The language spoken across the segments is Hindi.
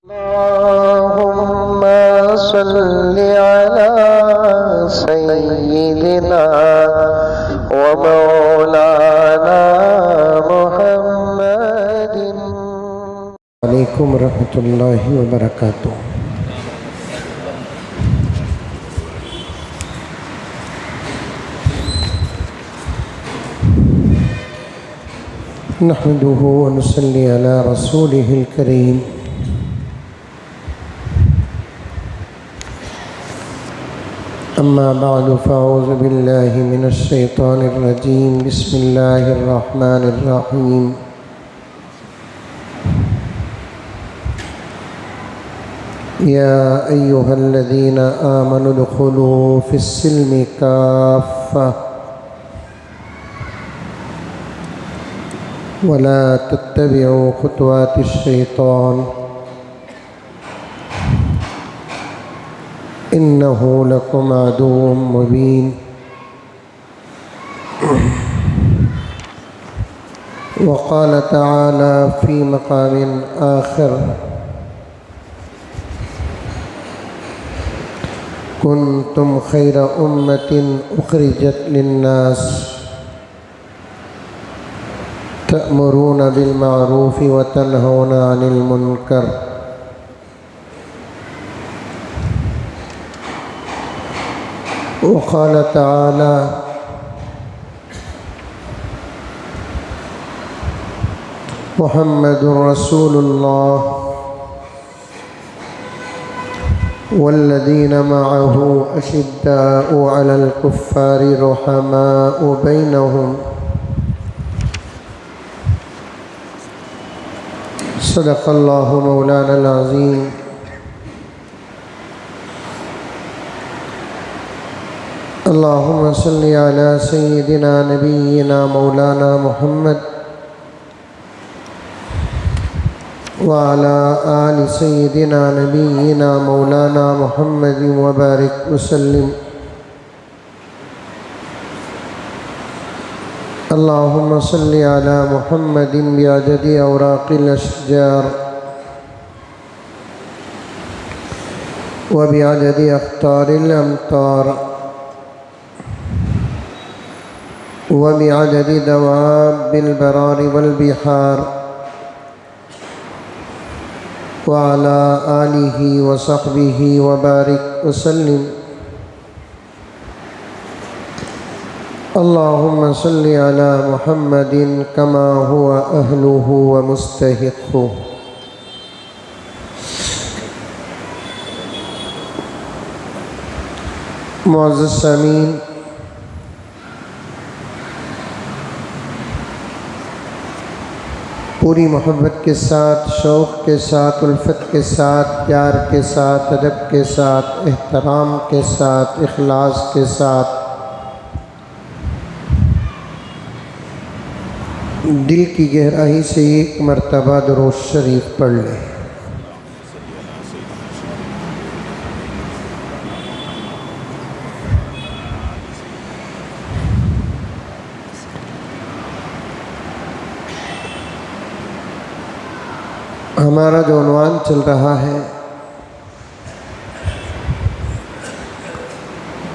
अल्लाहुम्मा सल्लि अला सय्यिदिना व मौलाना मुहम्मदिन। वालेकुम रहमतुल्लाहि व बरकातुहू। नहमदुहु व नुसल्ली अला रसूलिहिल करीम। अम्मा बअदु फ़अऊज़ु बिल्लाहि मिनश शैतानिर रजीम। बिस्मिल्लाहिर रहमानिर रहीम। या अय्युहल्लज़ीना आमनु उदख़ुलू फ़िस्सिल्मि काफ़्फ़ा वला तत्तबिउ ख़ुतवातिश शैतान इन्नहु लकुम अदुव्वुम मुबीन। वक़ाल तआला फ़ी मक़ामिन आख़िर कुन्तुम खैर उम्मतिन उख़रिजत लिन्नास तअमुरूना बिल मारूफ़ि व तनहौना अनिल मुनकर। वक़ाल तआला मुहम्मदुर रसूलुल्लाह वल्लज़ीना मअहु अशिद्दाउ अलल कुफ़्फ़ारि रुहमाउ बैनहुम। सदक़ल्लाहु मौलानल अज़ीम। अल्लाहुम्मा सल्लि अला सय्यिदिना नबिय्यिना मौलाना मुहम्मद व अला आलि सय्यिदिना नबिय्यिना मौलाना मुहम्मद व बारिक वसल्लिम। अल्लाहुम्मा सल्लि अला मुहम्मदिन बिअददि औराक़िल अशजार व बिअददि अख़्तारिल अमतार व बिअददि दवाब्बिल बरारि वल बिहार व अला आलिहि व सहबिहि व बारिक वसल्लिम। अल्लाहुम्मा सल्लि अला मुहम्मदिन कमा हुवा अहलुहु व मुस्तहिक़्क़ुहु। मुअज़्ज़ज़ सामीन, पूरी मोहब्बत के साथ, शौक़ के साथ, उल्फत के साथ, प्यार के साथ, अदब के साथ, एहतराम के साथ, इखलास के साथ दिल की गहराई से एक मरतबा दुरूद शरीफ पढ़ लें। हमारा जो उन्वान चल रहा है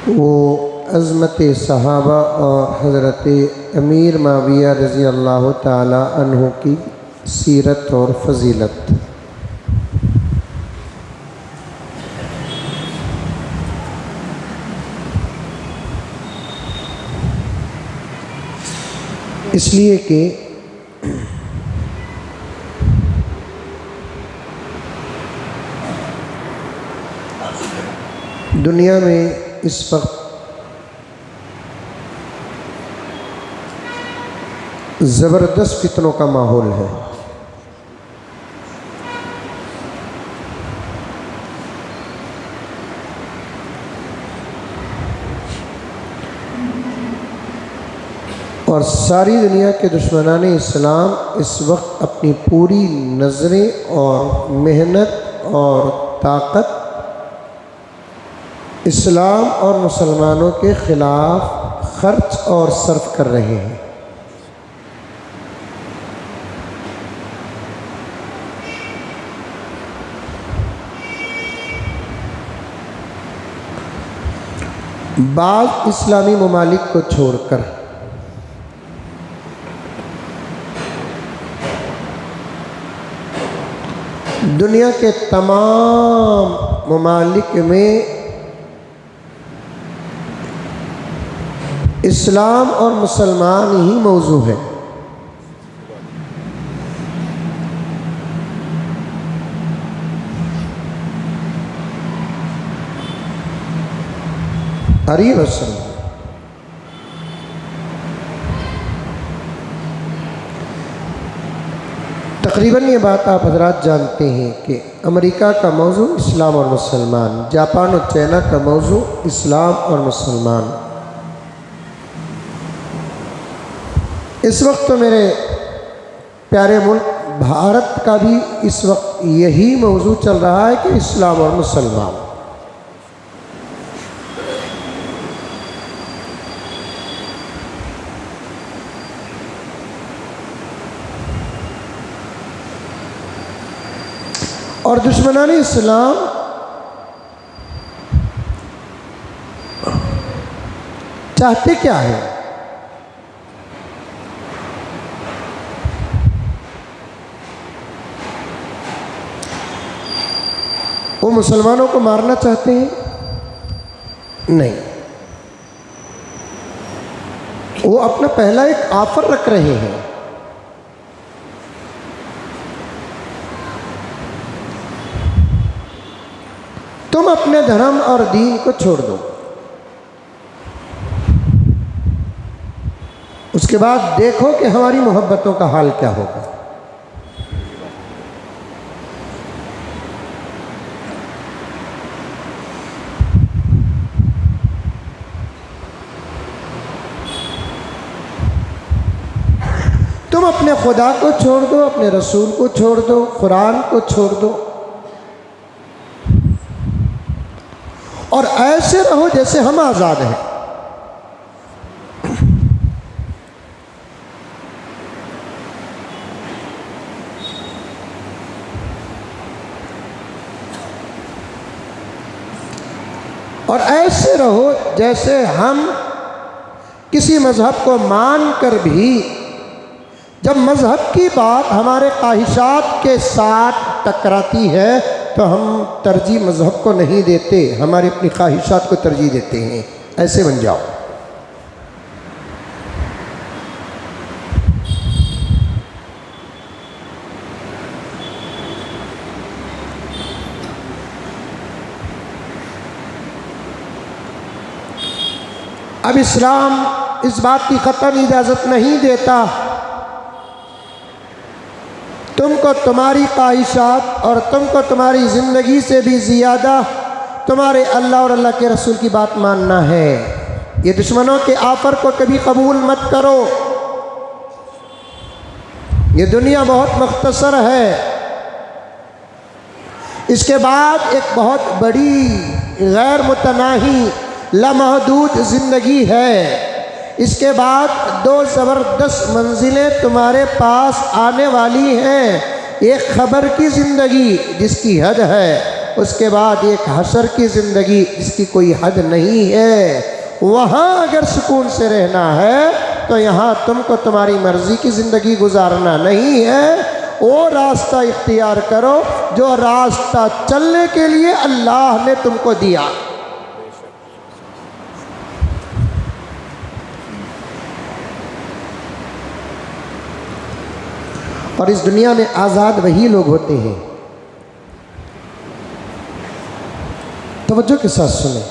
वो अज़मत सहाबा और हज़रत अमीर माविया रज़ी अल्लाह ताला अन्हु की सीरत और फ़जीलत। इसलिए कि दुनिया में इस वक्त ज़बरदस्त फितनों का माहौल है। और सारी दुनिया के दुश्मनाने इस्लाम इस वक्त अपनी पूरी नज़रें और मेहनत और ताकत इस्लाम और मुसलमानों के ख़िलाफ़ ख़र्च और सर्फ कर रहे हैं। बाज़ इस्लामी ममालिक को छोड़कर दुनिया के तमाम ममालिक में इस्लाम और मुसलमान ही मौजू है। अरी वसल्लम तकरीबन ये बात आप हजरात जानते हैं कि अमेरिका का मौजू इस्लाम और मुसलमान, जापान और चाइना का मौजू इस्लाम और मुसलमान। इस वक्त तो मेरे प्यारे मुल्क भारत का भी इस वक्त यही मौजू चल रहा है कि इस्लाम और मुसलमान। और दुश्मनान इस्लाम चाहते क्या है? वो मुसलमानों को मारना चाहते हैं? नहीं, वो अपना पहला एक ऑफर रख रहे हैं। तुम अपने धर्म और दीन को छोड़ दो, उसके बाद देखो कि हमारी मोहब्बतों का हाल क्या होगा। तुम अपने खुदा को छोड़ दो, अपने रसूल को छोड़ दो, कुरान को छोड़ दो और ऐसे रहो जैसे हम आज़ाद हैं। और ऐसे रहो जैसे हम किसी मज़हब को मान कर भी जब मज़हब की बात हमारे ख्वाहिशात के साथ टकराती है तो हम तरजीह मज़हब को नहीं देते, हमारी अपनी ख्वाहिशात को तरजीह देते हैं। ऐसे बन जाओ। अब इस्लाम इस बात की ख़त्म इजाज़त नहीं देता तुमको तुम्हारी ख्वाहिशात और तुमको तुम्हारी ज़िंदगी से भी ज़्यादा तुम्हारे अल्लाह और अल्लाह के रसूल की बात मानना है। ये दुश्मनों के ऑफ़र को कभी कबूल मत करो। ये दुनिया बहुत मुख्तसर है, इसके बाद एक बहुत बड़ी गैर मुतनाही लामहदूद ज़िंदगी है। इसके बाद दो ज़बरदस्त मंजिलें तुम्हारे पास आने वाली हैं। एक खबर की ज़िंदगी जिसकी हद है, उसके बाद एक हशर की ज़िंदगी जिसकी कोई हद नहीं है। वहाँ अगर सुकून से रहना है तो यहाँ तुमको तुम्हारी मर्ज़ी की ज़िंदगी गुजारना नहीं है। वो रास्ता इख्तियार करो जो रास्ता चलने के लिए अल्लाह ने तुमको दिया। और इस दुनिया में आज़ाद वही लोग होते हैं, तवज्जो के साथ सुने,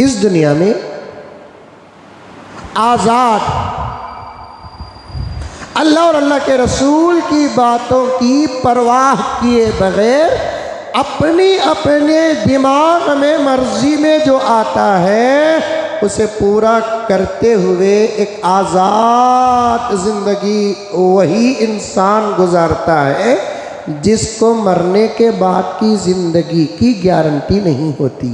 इस दुनिया में आज़ाद अल्लाह और अल्लाह के रसूल की बातों की परवाह किए बगैर अपनी अपने दिमाग में मर्जी में जो आता है उसे पूरा करते हुए एक आज़ाद ज़िंदगी वही इंसान गुजारता है जिसको मरने के बाद की ज़िंदगी की गारंटी नहीं होती।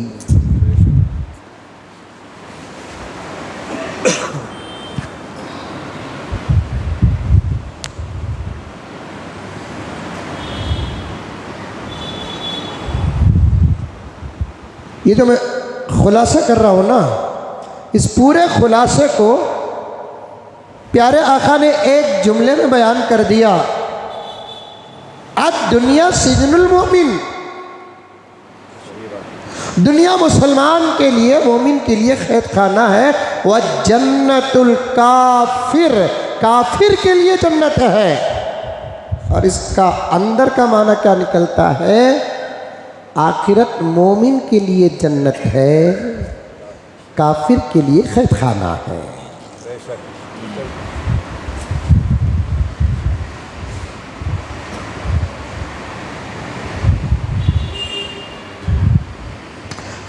ये जो मैं खुलासा कर रहा हूँ ना, इस पूरे खुलासे को प्यारे आका ने एक जुमले में बयान कर दिया। आज दुनिया सिजनुल मोमिन, दुनिया मुसलमान के लिए, मोमिन के लिए कैद खाना है। वह जन्नतुल काफिर, काफिर के लिए जन्नत है। और इसका अंदर का माना क्या निकलता है? आखिरत मोमिन के लिए जन्नत है, काफिर के लिए कैद खाना है।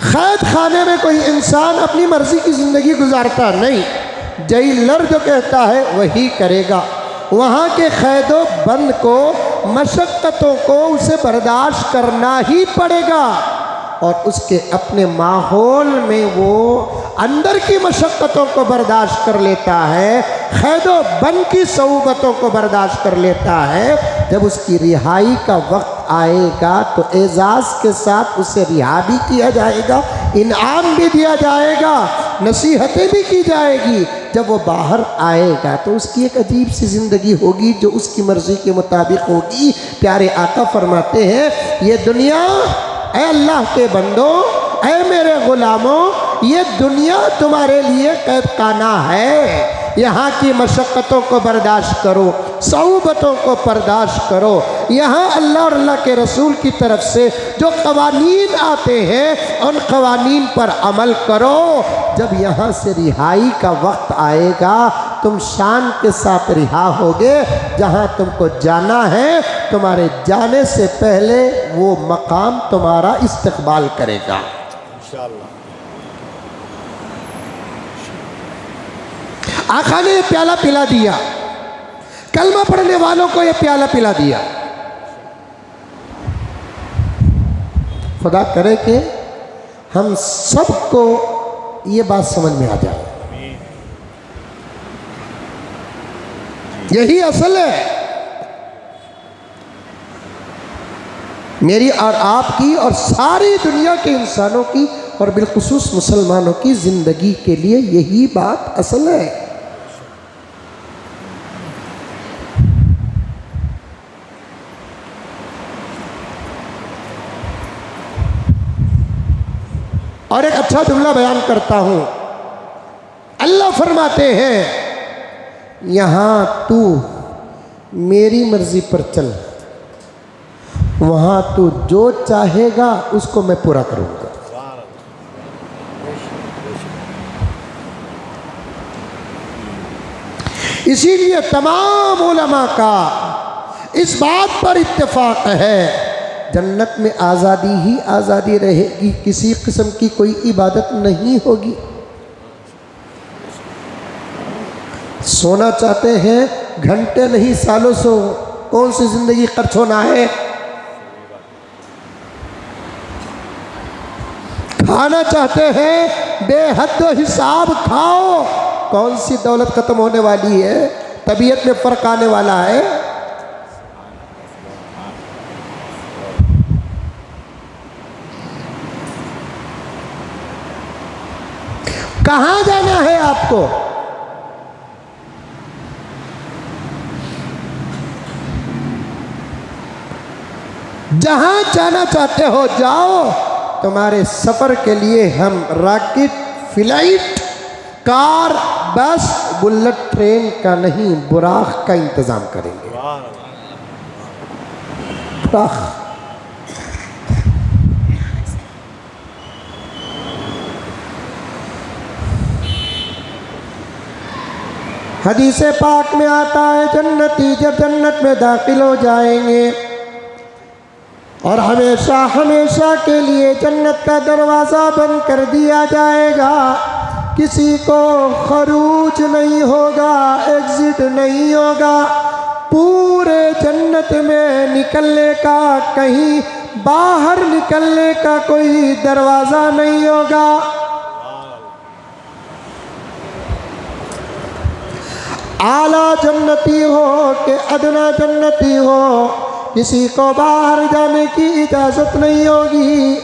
कैद खाने में कोई इंसान अपनी मर्जी की ज़िंदगी गुजारता नहीं, जेलर जो कहता है वही करेगा। वहाँ के कैदो बंद को, मशक्क़तों को उसे बर्दाश्त करना ही पड़ेगा। और उसके अपने माहौल में वो अंदर की मशक्क़तों को बर्दाश्त कर लेता है, कैदो बंद की सऊबतों को बर्दाश्त कर लेता है। जब उसकी रिहाई का वक्त आएगा तो एजाज़ के साथ उसे रिहा भी किया जाएगा, इनाम भी दिया जाएगा, नसीहतें भी की जाएगी। जब वो बाहर आएगा तो उसकी एक अजीब सी ज़िंदगी होगी जो उसकी मर्ज़ी के मुताबिक होगी। प्यारे आका फरमाते हैं, ये दुनिया, ऐ अल्लाह के बंदो, ऐ मेरे ग़ुलामों, ये दुनिया तुम्हारे लिए कैद खाना है। यहाँ की मशक्क़तों को बर्दाश्त करो, सऊबतों को बर्दाश्त करो। यहाँ अल्लाह और अल्लाह के रसूल की तरफ से जो क़वानीन आते हैं उन क़वानीन पर अमल करो। जब यहाँ से रिहाई का वक्त आएगा तुम शान के साथ रिहा होगे। जहाँ तुमको जाना है, तुम्हारे जाने से पहले वो मकाम तुम्हारा इस्तकबाल करेगा इंशाअल्लाह। आका ने ये प्याला पिला दिया, कलमा पढ़ने वालों को ये प्याला पिला दिया। खुदा करे कि हम सबको ये बात समझ में आ जाए। यही असल है मेरी और आपकी और सारी दुनिया के इंसानों की और बिलखुसूस मुसलमानों की ज़िंदगी के लिए यही बात असल है। और एक अच्छा जुमला बयान करता हूँ। अल्लाह फरमाते हैं, यहाँ तू मेरी मर्ज़ी पर चल, वहाँ तू जो चाहेगा उसको मैं पूरा करूँगा। इसीलिए तमाम उलमा का इस बात पर इत्तेफाक है, जन्नत में आज़ादी ही आज़ादी रहेगी, किसी किस्म की कोई इबादत नहीं होगी। सोना चाहते हैं घंटे नहीं सालों सो, कौन सी ज़िंदगी खर्च होना है। खाना चाहते हैं बेहद हिसाब खाओ, कौन सी दौलत ख़त्म होने वाली है, तबीयत में फ़र्क आने वाला है। कहाँ जाना है आपको? जहाँ जाना चाहते हो जाओ। तुम्हारे सफ़र के लिए हम रॉकेट, फ्लाइट, कार, बस, बुलेट ट्रेन का नहीं, बुराक का इंतज़ाम करेंगे। बुराक। हदीस पाक में आता है, जन्नती जब जन्नत में दाखिल हो जाएंगे और हमेशा हमेशा के लिए जन्नत का दरवाज़ा बंद कर दिया जाएगा, किसी को खरूज नहीं होगा, एग्ज़िट नहीं होगा। पूरे जन्नत में निकलने का, कहीं बाहर निकलने का कोई दरवाज़ा नहीं होगा। आला जन्नती हो कि अदना जन्नती हो, किसी को बाहर जाने की इजाज़त नहीं होगी।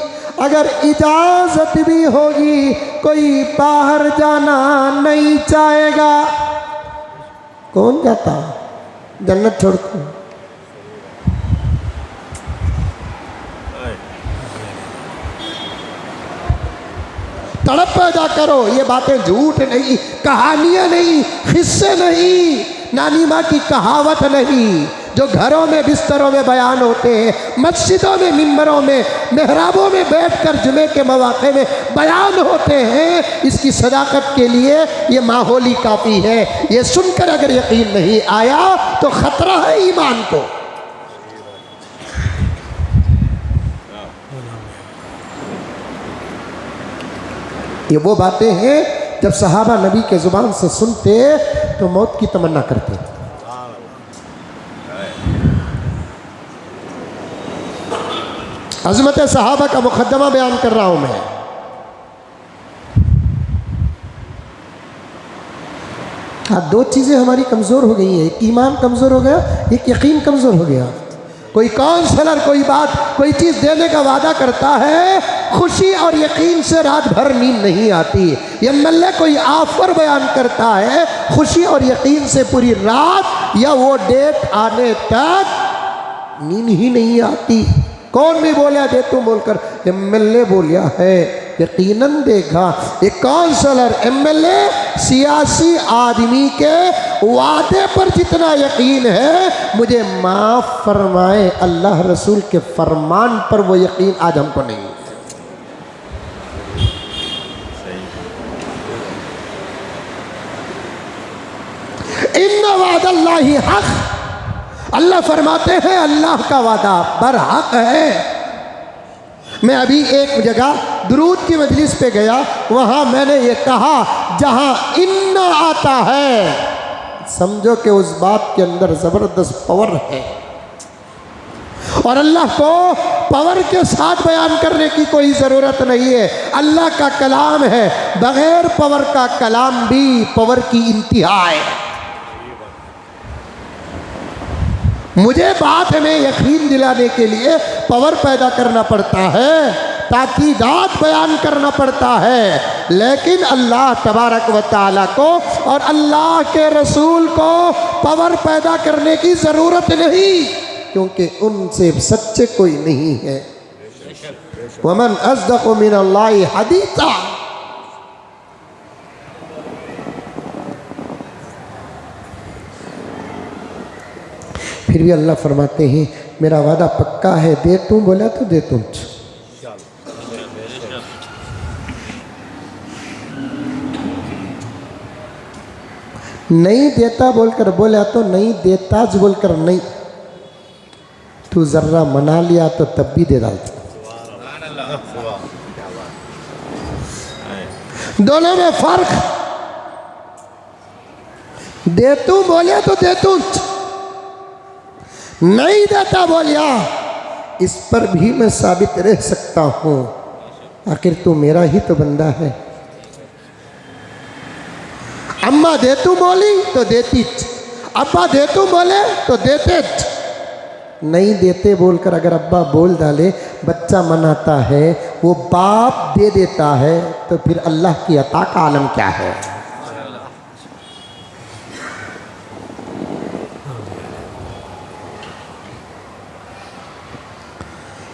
अगर इजाज़त भी होगी कोई बाहर जाना नहीं चाहेगा। कौन जाता जन्नत छोड़कर? तड़प पैदा करो। ये बातें झूठ नहीं, कहानियां नहीं, किस्से नहीं, नानी माँ की कहावत नहीं, जो घरों में बिस्तरों में बयान होते हैं, मस्जिदों में, मिंबरों में, मेहराबों में बैठकर जुमे के मौके में बयान होते हैं। इसकी सदाकत के लिए ये माहौल ही काफ़ी है। ये सुनकर अगर यकीन नहीं आया तो ख़तरा है ईमान को। ये वो बातें हैं जब सहाबा नबी के ज़ुबान से सुनते तो मौत की तमन्ना करते। अज़मत सहाबा का मुक़द्दमा बयान कर रहा हूं मैं। दो चीज़ें हमारी कमज़ोर हो गई हैं, एक ईमान कमज़ोर हो गया, एक यकीन कमज़ोर हो गया। कोई काउंसलर कोई बात कोई चीज़ देने का वादा करता है, खुशी और यकीन से रात भर नींद नहीं आती। एमएलए कोई ऑफर बयान करता है, खुशी और यकीन से पूरी रात या वो डेट आने तक नींद ही नहीं आती। कौन भी बोला दे तुम बोलकर? एमएलए बोलिया है, यकीनन देगा। एक काउंसलर एमएलए सियासी आदमी के वादे पर जितना यकीन है, मुझे माफ़ फरमाए अल्लाह रसूल के फरमान पर वो यकीन आज हमको नहीं है। इन्ना वादल्लाहि हक़, अल्लाह फरमाते हैं अल्लाह का वादा बरहक है। मैं अभी एक जगह दुरूद की मजलिस पे गया, वहाँ मैंने ये कहा जहाँ इन्ना आता है, समझो कि उस बात के अंदर ज़बरदस्त पावर है। और अल्लाह को पावर के साथ बयान करने की कोई ज़रूरत नहीं है। अल्लाह का कलाम है, बग़ैर पावर का कलाम भी पावर की इंतहा है। मुझे बात में यकीन दिलाने के लिए पावर पैदा करना पड़ता है, ताकीदात बयान करना पड़ता है, लेकिन अल्लाह तबारक व तआला को और अल्लाह के रसूल को पावर पैदा करने की ज़रूरत नहीं, क्योंकि उनसे सच्चे कोई नहीं है। वमन अस्दक़ु मिनल्लाहि हदीसा। फिर भी अल्लाह फरमाते हैं मेरा वादा पक्का है, दे तू बोला तो दे तू। नहीं देता बोलकर बोला तो नहीं देता बोलकर नहीं, तू जर्रा मना लिया तो तब भी दे डालता। दोनों में फर्क। दे तू बोले तो दे तू, नहीं देता बोलिया इस पर भी मैं साबित रह सकता हूँ, आखिर तू मेरा ही तो बंदा है। अम्मा दे तू बोली तो देती, अब्बा दे तू बोले तो देते। नहीं देते बोलकर अगर अब्बा बोल डाले, बच्चा मनाता है, वो बाप दे देता है, तो फिर अल्लाह की अता का आलम क्या है।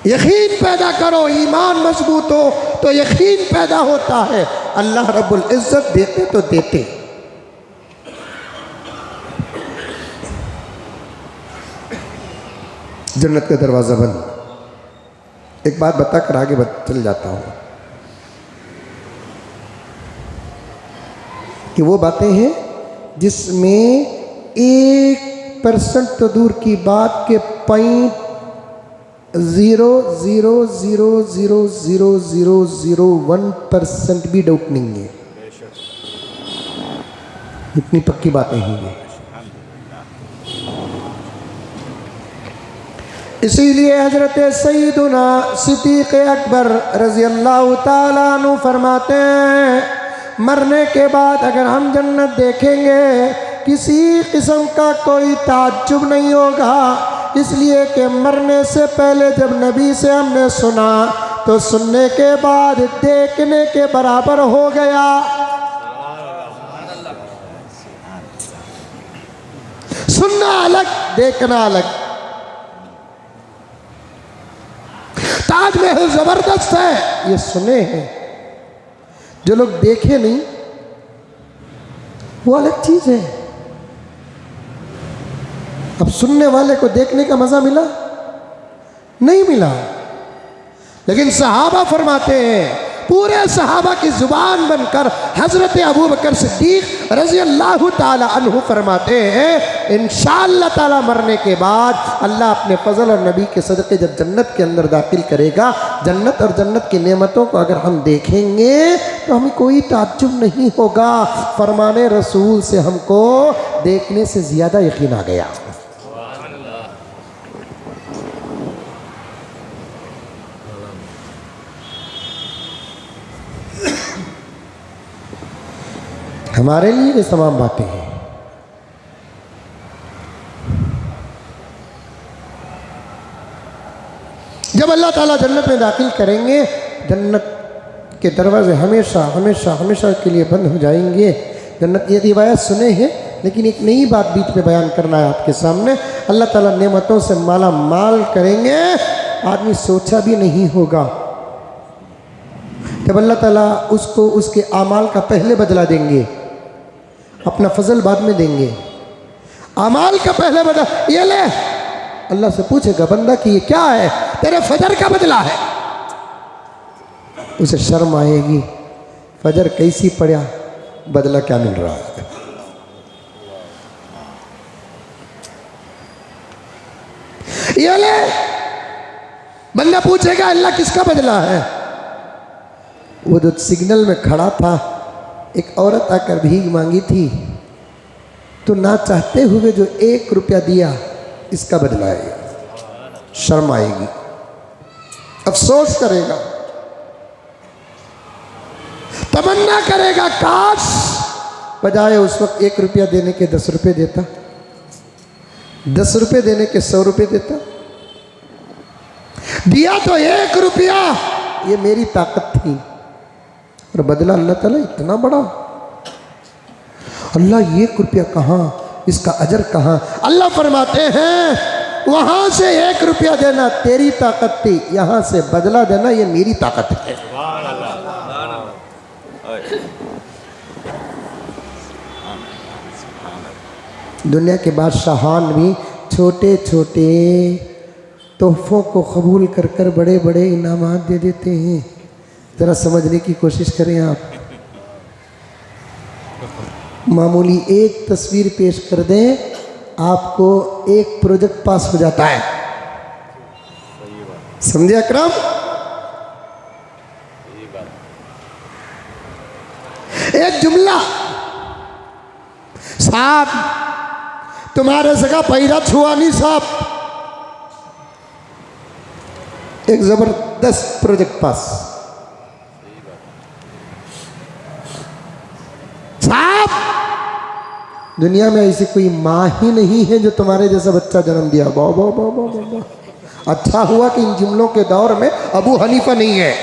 यकीन पैदा करो, ईमान मजबूत हो तो यकीन पैदा होता है। अल्लाह रब्बुल इज़्ज़त देते तो देते। जन्नत का दरवाज़ा बंद। एक बात बताकर आगे चल जाता हूँ कि वो बातें हैं जिसमें 1% तो दूर की बात के 0.0000001% भी डाउट नहीं है। इतनी पक्की बातें हैं ये। इसीलिए हजरत सैयदुना सिद्दीक़ अकबर रज़ी अल्लाह ताला अन्हु फरमाते हैं, मरने के बाद अगर हम जन्नत देखेंगे किसी किस्म का कोई ताज्जुब नहीं होगा, इसलिए कि मरने से पहले जब नबी से हमने सुना तो सुनने के बाद देखने के बराबर हो गया। सुनना अलग, देखना अलग। ताजमहल जबरदस्त है, ये सुने हैं। जो लोग देखे नहीं वो अलग चीज है। अब सुनने वाले को देखने का मजा मिला नहीं मिला। लेकिन सहाबा फरमाते हैं, पूरे सहाबा की जुबान बनकर हजरत अबू बकर सिद्दीक रजी अल्लाह ताला अन्हु फरमाते हैं, इंशाअल्लाह ताला मरने के बाद अल्लाह अपने फजल और नबी के सदक़े जब जन्नत के अंदर दाखिल करेगा, जन्नत और जन्नत की नेमतों को अगर हम देखेंगे तो हमें कोई ताज्जुब नहीं होगा। फरमाने रसूल से हमको देखने से ज़्यादा यकीन आ गया। हमारे लिए ये तमाम बातें हैं। जब अल्लाह ताला जन्नत में दाखिल करेंगे, जन्नत के दरवाजे हमेशा हमेशा हमेशा के लिए बंद हो जाएंगे। जन्नत, ये रिवायत सुने हैं, लेकिन एक नई बात बीच में बयान करना है आपके सामने। अल्लाह ताला नेमतों से माला माल करेंगे, आदमी सोचा भी नहीं होगा। जब अल्लाह ताला उसको उसके आमाल का पहले बदला देंगे, अपना फजल बाद में देंगे। अमाल का पहले बदला ये ले, अल्लाह से पूछेगा बंदा कि ये क्या है? तेरे फजर का बदला है। उसे शर्म आएगी, फजर कैसी पड़ा, बदला क्या मिल रहा है। ये ले, बंदा पूछेगा अल्लाह किसका बदला है? वो जो सिग्नल में खड़ा था, एक औरत आकर भीख मांगी थी, तो ना चाहते हुए जो 1 रुपया दिया, इसका बदला है। शर्म आएगी, अफसोस करेगा, तमन्ना करेगा काश बजाय उस वक्त 1 रुपया देने के 10 रुपये देता, 10 रुपये देने के 100 रुपये देता। दिया तो 1 रुपया, ये मेरी ताकत थी, और बदला अल्लाह ताला इतना बड़ा। अल्लाह 1 रुपया कहाँ, इसका अजर कहाँ? अल्लाह फरमाते हैं वहां से 1 रुपया देना तेरी ताकत थी, यहां से बदला देना ये मेरी ताकत है। दुनिया के बादशाहान भी छोटे छोटे तोहफों को कबूल कर कर बड़े बड़े इनामात दे देते हैं। ज़रा समझने की कोशिश करें आप। मामूली एक तस्वीर पेश कर दें, आपको एक प्रोजेक्ट पास हो जाता है। समझे अकरम? एक जुमला, साहब तुम्हारे जगह पैरा छुआ नहीं साहब, एक जबरदस्त प्रोजेक्ट पास। साहब दुनिया में ऐसी कोई माँ ही नहीं है जो तुम्हारे जैसा बच्चा जन्म दिया। वाह वाह वाह वाह वाह। अच्छा हुआ कि इन जुमलों के दौर में अबू हनीफा नहीं है।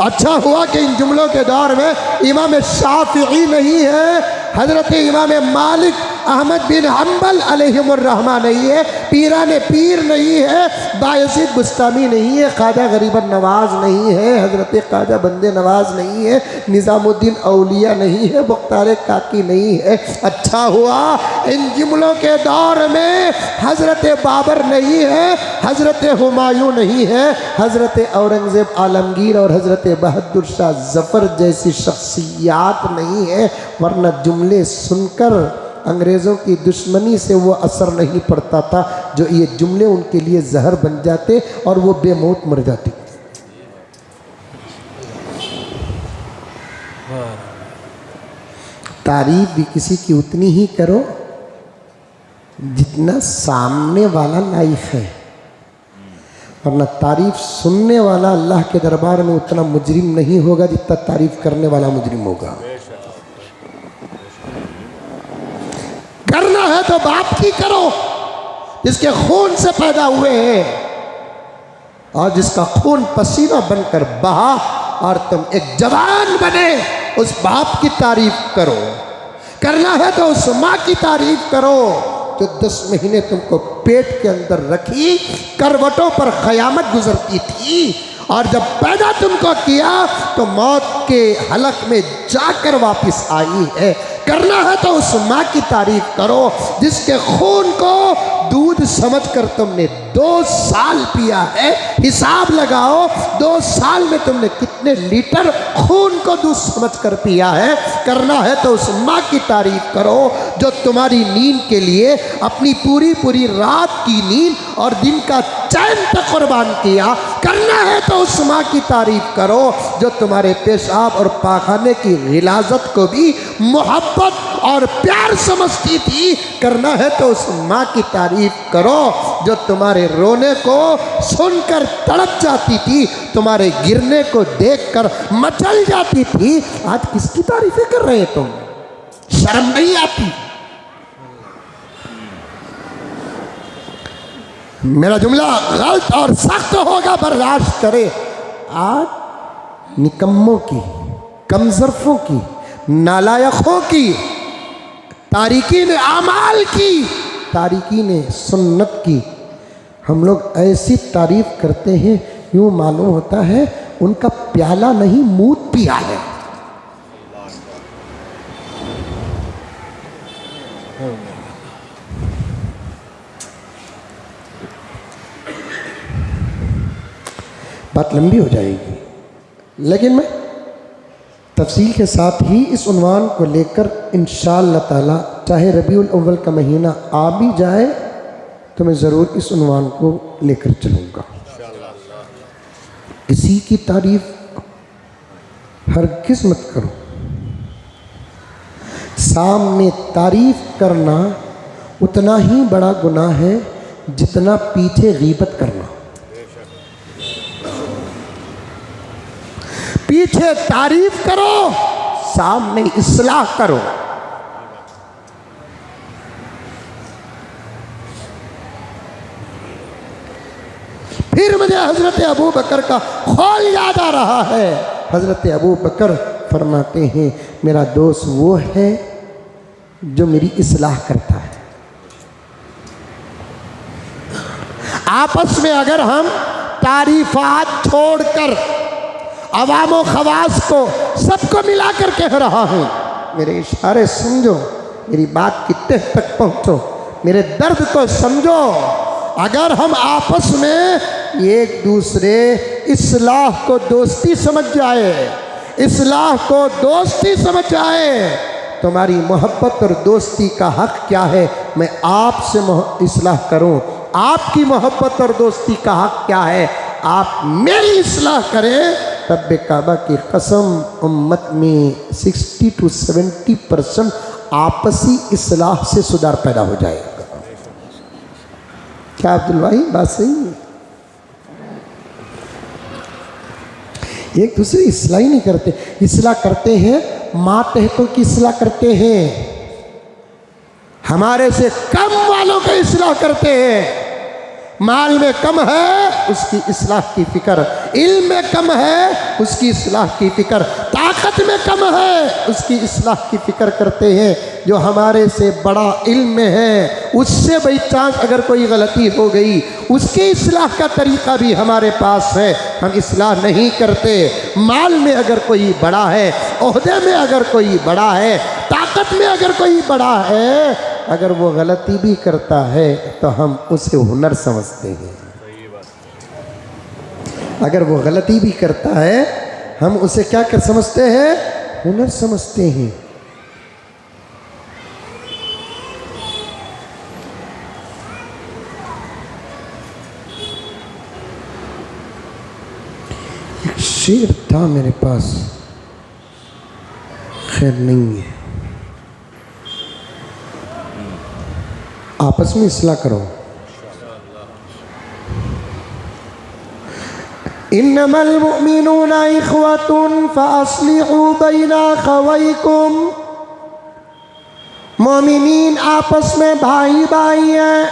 अच्छा हुआ कि इन जुमलों के दौर में इमाम शाफिई नहीं है, हजरत इमाम मालिक अहमद बिन हम्बल अलैहिमुर्रहमा नहीं है, पीराने पीर नहीं है, बायजीद बुस्तामी नहीं है, ख्वाजा गरीबन नवाज नहीं है, हजरत ख्वाजा बंदे नवाज नहीं है, निज़ामुद्दीन औलिया नहीं है, मुख्तार काकी नहीं है। अच्छा हुआ इन जुमलों के दौर में हजरत बाबर नहीं है, हजरत हुमायूं नहीं है, हजरत औरंगज़ेब आलमगीर और हजरत बहादुर शाह जफ़र जैसी शख्सियात नहीं है, वरना जुमले सुनकर अंग्रेज़ों की दुश्मनी से वो असर नहीं पड़ता था, जो ये जुमले उनके लिए जहर बन जाते और वो बेमौत मर जाती। तारीफ भी किसी की उतनी ही करो जितना सामने वाला लाइफ है, वरना तारीफ सुनने वाला अल्लाह के दरबार में उतना मुजरिम नहीं होगा जितना तारीफ करने वाला मुजरिम होगा। करना है तो बाप की करो जिसके खून से पैदा हुए हैं। और जिसका खून पसीना बनकर बहा और तुम एक जवान बने, उस बाप की तारीफ करो। करना है तो उस माँ की तारीफ करो जो 10 महीने तुमको पेट के अंदर रखी, करवटों पर क़यामत गुजरती थी, और जब पैदा तुमको किया तो मौत के हलक में जाकर वापस आई है। करना है तो उस माँ की तारीफ करो जिसके खून को दूध समझकर तुमने 2 साल पिया है। हिसाब लगाओ 2 साल में तुमने कितने लीटर खून को दूध समझकर पिया है। करना है तो उस माँ की तारीफ करो जो तुम्हारी नींद के लिए अपनी पूरी पूरी रात की नींद और दिन का चैन तक कुर्बान किया। करना है तो उस माँ की तारीफ करो जो तुम्हारे पेशाब और पाखाने की गिलाजत को भी मोहब्बत और प्यार समझती थी। करना है तो उस माँ की तारीफ करो जो तुम्हारे रोने को सुनकर तड़प जाती थी, तुम्हारे गिरने को देखकर मचल जाती थी। आज किसकी तारीफें कर रहे हैं तुम? शर्म नहीं आती? मेरा जुमला गलत और सख्त होगा, बर्दाश्त करे। आज निकम्मों की, कमजरफों की, नालायकों की, तारीकीन आमाल की, तारीकीन सुन्नत की हम लोग ऐसी तारीफ करते हैं यूँ मालूम होता है उनका प्याला नहीं मूत पिया है। बात लंबी हो जाएगी, लेकिन मैं तफसील के साथ ही इस उन्वान को लेकर इंशाअल्लाह ताला, चाहे रबीउल अव्वल का महीना आ भी जाए तो मैं ज़रूर इस उन्वान को लेकर चलूँगा। किसी की तारीफ हरगिज़ मत करो। सामने तारीफ करना उतना ही बड़ा गुनाह है जितना पीछे गीबत करना। पीछे तारीफ करो, सामने इस्लाह करो। फिर मुझे हजरत अबू बकर का कौल याद आ रहा है। हजरत अबू बकर फरमाते हैं मेरा दोस्त वो है जो मेरी इस्लाह करता है। आपस में अगर हम तारीफात छोड़कर अवामो खवास को सबको मिलाकर कह रहा हूँ, मेरे इशारे समझो, मेरी बात की तह तक पहुँचो, मेरे दर्द को समझो। अगर हम आपस में एक दूसरे इस्लाह को दोस्ती समझ जाए, इस्लाह को दोस्ती समझ जाए, तुम्हारी मोहब्बत और दोस्ती का हक क्या है मैं आपसे इस्लाह करूं, आपकी मोहब्बत और दोस्ती का हक क्या है आप मेरी इस्लाह करें। तब काबा की कसम उम्मत में 60 to 70% आपसी इस्लाह से सुधार पैदा हो जाएगा। क्या अब्दुल भाई बात सही है? एक दूसरे इस्लाह ही नहीं करते, इस्लाह करते हैं मातहतों की इस्लाह करते हैं, हमारे से कम वालों का इस्लाह करते हैं। माल में कम है उसकी इस्लाह की फिक्र, इल्म में कम है उसकी इस्लाह की फिक्र, ताकत में कम है उसकी इस्लाह की फिक्र करते हैं। जो हमारे से बड़ा इल्म में है उससे बाई चांस अगर कोई गलती हो गई उसकी इस्लाह का तरीक़ा भी हमारे पास है, हम इस्लाह नहीं करते। माल में अगर कोई बड़ा है, ओहदे में अगर कोई बड़ा है, ताकत में अगर कोई बड़ा है, अगर वो गलती भी करता है तो हम उसे हुनर समझते हैं। अगर वो गलती भी करता है हम उसे क्या कर समझते हैं? हुनर समझते हैं। एक शेर था मेरे पास, खैर नहीं है, आपस में इस्लाह करो। इन्नमल मुमिनूना इख्वतुन फअस्लिहू बैना अखवैकुम। मोमिनीन आपस में भाई भाई हैं,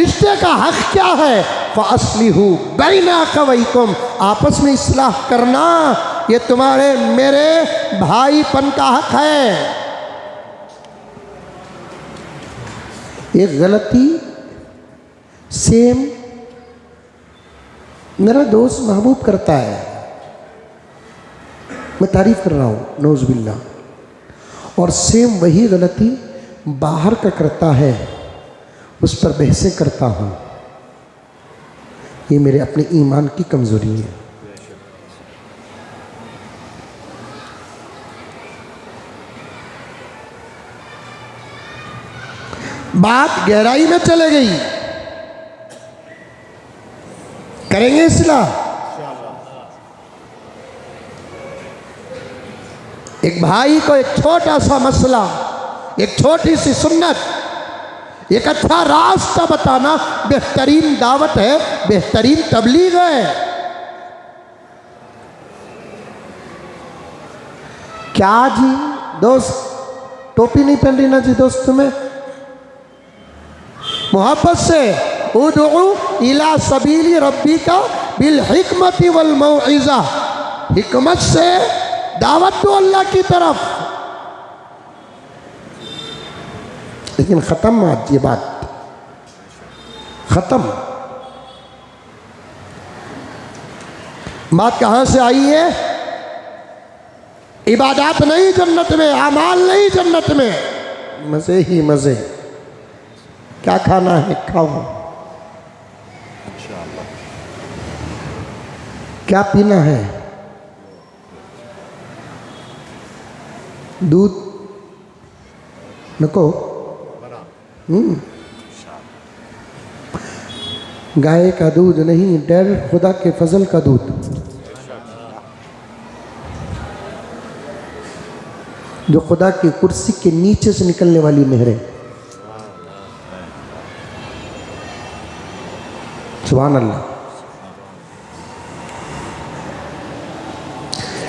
रिश्ते का हक क्या है? फ़अस्लिहू बैना अख़वैकुम, आपस में इस्लाह करना ये तुम्हारे मेरे भाईपन का हक है। एक गलती सेम मेरा दोस्त महबूब करता है, मैं तारीफ कर रहा हूँ नौज़ बिल्लाह, और सेम वही गलती बाहर का करता है, उस पर बहसें करता हूँ। ये मेरे अपने ईमान की कमज़ोरी है। बात गहराई में चले गई, करेंगे इस्लाह। एक भाई को एक छोटा सा मसला, एक छोटी सी सुन्नत, एक अच्छा रास्ता बताना बेहतरीन दावत है, बेहतरीन तबलीग है। क्या जी दोस्त टोपी नहीं पहन रही ना जी दोस्त तुम्हें? मोहब्बत से उदउ इला सबीली रब्बिका बिल हिकमति वल मौइज़ा, हिकमत से दावत दो अल्लाह की तरफ। लेकिन ख़त्म आज ये बात, ख़त्म। बात कहाँ से आई है? इबादत नहीं जन्नत में, अमाल नहीं जन्नत में, मज़े ही मज़े। क्या खाना है खाओ, क्या पीना है, दूध नको, गाय का दूध नहीं, डर खुदा के फजल का दूध। जो खुदा की कुर्सी के नीचे से निकलने वाली नहरें। सुभान अल्लाह।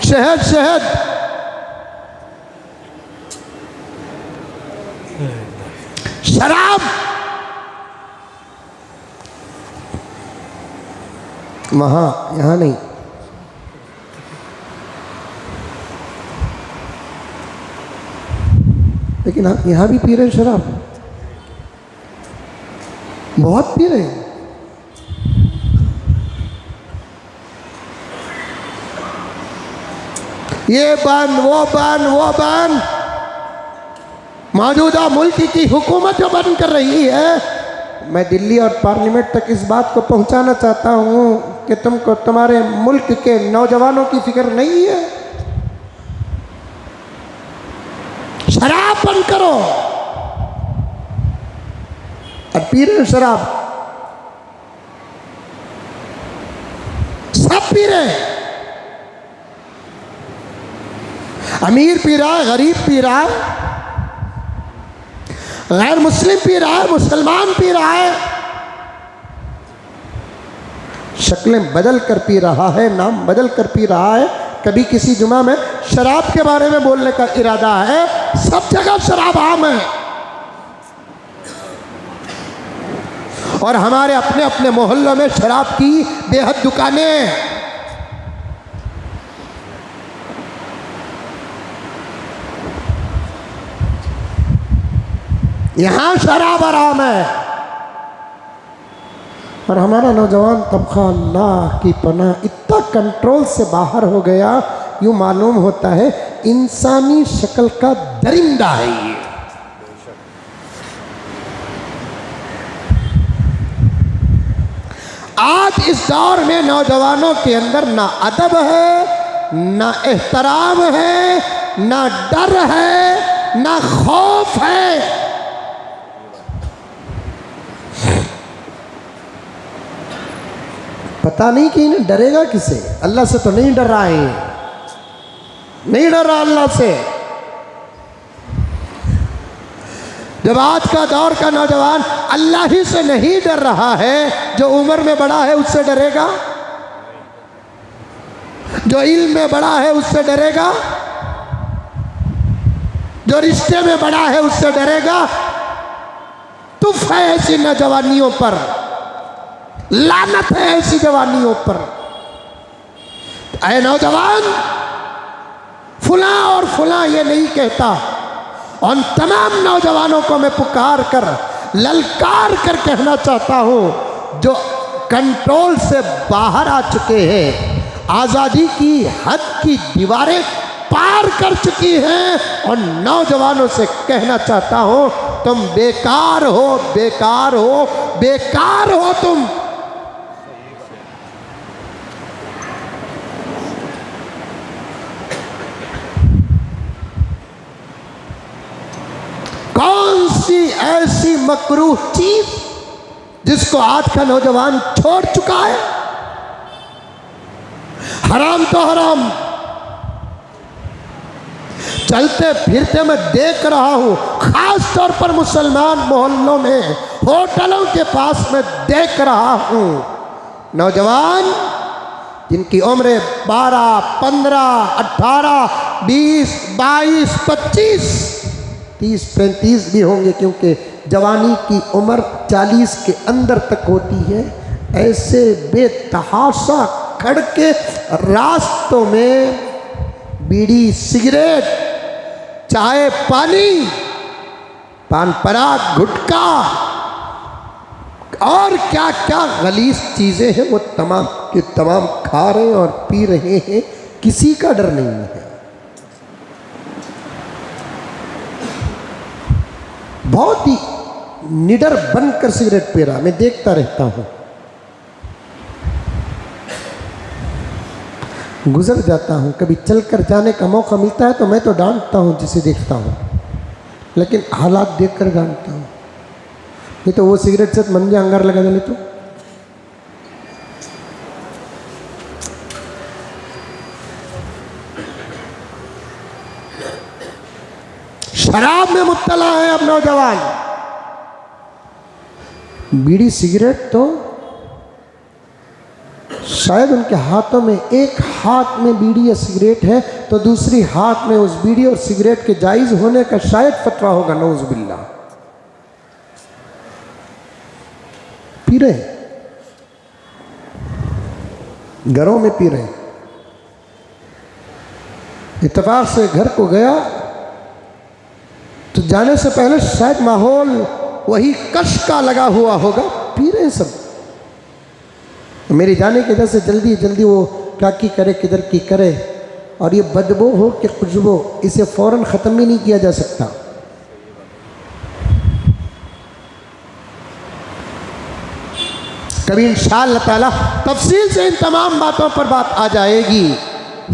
शहद शहद, शराब, वहां, यहां नहीं। लेकिन आप यहां भी पी रहे हैं शराब, बहुत पी रहे हैं। ये बंद, वो बंद, वो बंद। मौजूदा मुल्क की हुकूमत जो बंद कर रही है। मैं दिल्ली और पार्लियामेंट तक इस बात को पहुंचाना चाहता हूं कि तुमको तुम्हारे मुल्क के नौजवानों की फिक्र नहीं है। शराब बंद करो। और पी रहे शराब, सब पी रहे हैं। अमीर पी रहा है, गरीब पी रहा है, गैर मुस्लिम पी रहा है, मुसलमान पी रहा है। शक्लें बदल कर पी रहा है, नाम बदल कर पी रहा है। कभी किसी जुमा में शराब के बारे में बोलने का इरादा है, सब जगह शराब आम है। और हमारे अपने अपने मोहल्लों में शराब की बेहद दुकानें। यहाँ शराब आराम है। और हमारा नौजवान तबका अल्लाह की पनाह इतना कंट्रोल से बाहर हो गया, यूँ मालूम होता है इंसानी शक्ल का दरिंदा है ये। आज इस दौर में नौजवानों के अंदर ना अदब है, ना एहतराम है, ना डर है, ना खौफ है। पता नहीं कि इन्हें डरेगा किसे? अल्लाह से तो नहीं डर रहा है, नहीं डर रहा अल्लाह से। जब आज का दौर का नौजवान अल्लाह ही से नहीं डर रहा है, जो उम्र में बड़ा है उससे डरेगा? जो इल्म में बड़ा है उससे डरेगा? जो रिश्ते में बड़ा है उससे डरेगा? तुफ है ऐसी नौजवानियों पर, लानत है ऐसी जवानियों पर। ऐ नौजवान, फुला और फुला ये नहीं कहता। उन तमाम नौजवानों को मैं पुकार कर, ललकार कर कहना चाहता हूँ जो कंट्रोल से बाहर आ चुके हैं, आज़ादी की हद की दीवारें पार कर चुकी हैं, और नौजवानों से कहना चाहता हूँ तुम बेकार हो, बेकार हो, बेकार हो तुम। कौन सी ऐसी मकरूह चीज जिसको आज का नौजवान छोड़ चुका है? हराम तो हराम। चलते फिरते मैं देख रहा हूं, खास तौर पर मुसलमान मोहल्लों में, होटलों के पास मैं देख रहा हूं नौजवान जिनकी उम्र 12, 15, 18, 20, 22, 25, 30, 35 भी होंगे, क्योंकि जवानी की उम्र 40 के अंदर तक होती है। ऐसे बेतहाशा खड़ के रास्तों में बीड़ी, सिगरेट, चाय, पानी, पान पराग, गुटखा और क्या क्या गलीज चीजें हैं वो तमाम के तमाम खा रहे हैं और पी रहे हैं। किसी का डर नहीं है। बहुत ही निडर बनकर सिगरेट पी रहा, मैं देखता रहता हूं, गुजर जाता हूं। कभी चलकर जाने का मौका मिलता है तो मैं तो डांटता हूं जिसे देखता हूं, लेकिन हालात देखकर डांटता हूं। नहीं तो वो सिगरेट से मन में अंगार लगा देने तो शराब में मुब्तला है अब नौजवान। बीड़ी सिगरेट तो शायद उनके हाथों में, एक हाथ में बीड़ी या सिगरेट है तो दूसरी हाथ में उस बीड़ी और सिगरेट के जायज होने का शायद फतवा होगा। नौज़ बिल्लाह। पी रहे, घरों में पी रहे। इत्तेफाक से घर को गया तो जाने से पहले शायद माहौल वही कश का लगा हुआ होगा, पी रहे सब। मेरे जाने की वजह से जल्दी जल्दी वो क्या की करे, किधर की करे, और ये बदबू हो कि खुशबू, इसे फौरन ख़त्म ही नहीं किया जा सकता। कभी इंशाअल्लाह ताला तफसील से इन तमाम बातों पर बात आ जाएगी।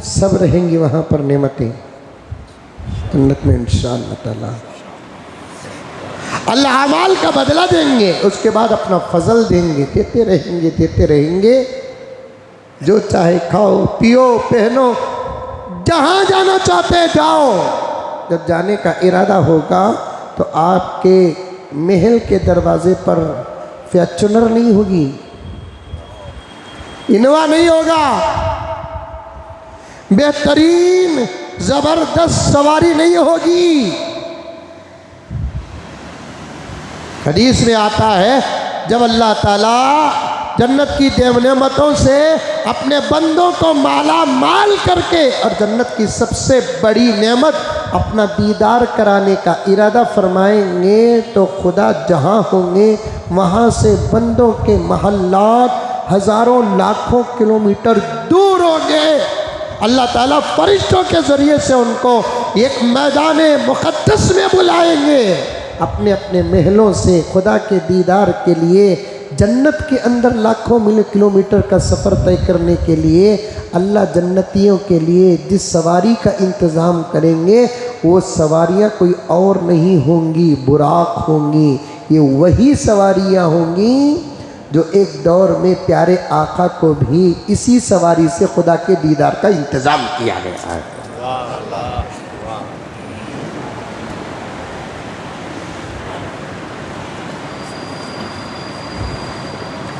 सब रहेंगी वहाँ पर नेमतें जन्नत में इंशाअल्लाह ताला। अल्लाह अमाल का बदला देंगे, उसके बाद अपना फजल देंगे, देते रहेंगे, देते रहेंगे। जो चाहे खाओ, पियो, पहनो, जहाँ जाना चाहते जाओ। जब जाने का इरादा होगा तो आपके महल के दरवाजे पर फॉर्च्यूनर नहीं होगी, इनोवा नहीं होगा, बेहतरीन जबरदस्त सवारी नहीं होगी। हदीस में आता है जब अल्लाह ताला जन्नत की नेमतों से अपने बंदों को माला माल करके, और जन्नत की सबसे बड़ी नेमत अपना दीदार कराने का इरादा फरमाएंगे तो खुदा जहाँ होंगे वहाँ से बंदों के महल्लात हज़ारों लाखों किलोमीटर दूर होंगे। अल्लाह ताला फरिश्तों के ज़रिए से उनको एक मैदान मुक़द्दस में बुलाएंगे, अपने अपने महलों से खुदा के दीदार के लिए। जन्नत के अंदर लाखों किलोमीटर का सफ़र तय करने के लिए अल्लाह जन्नतियों के लिए जिस सवारी का इंतज़ाम करेंगे वो सवारियाँ कोई और नहीं होंगी, बुराक होंगी। ये वही सवारियाँ होंगी जो एक दौर में प्यारे आका को भी इसी सवारी से खुदा के दीदार का इंतज़ाम किया गया है।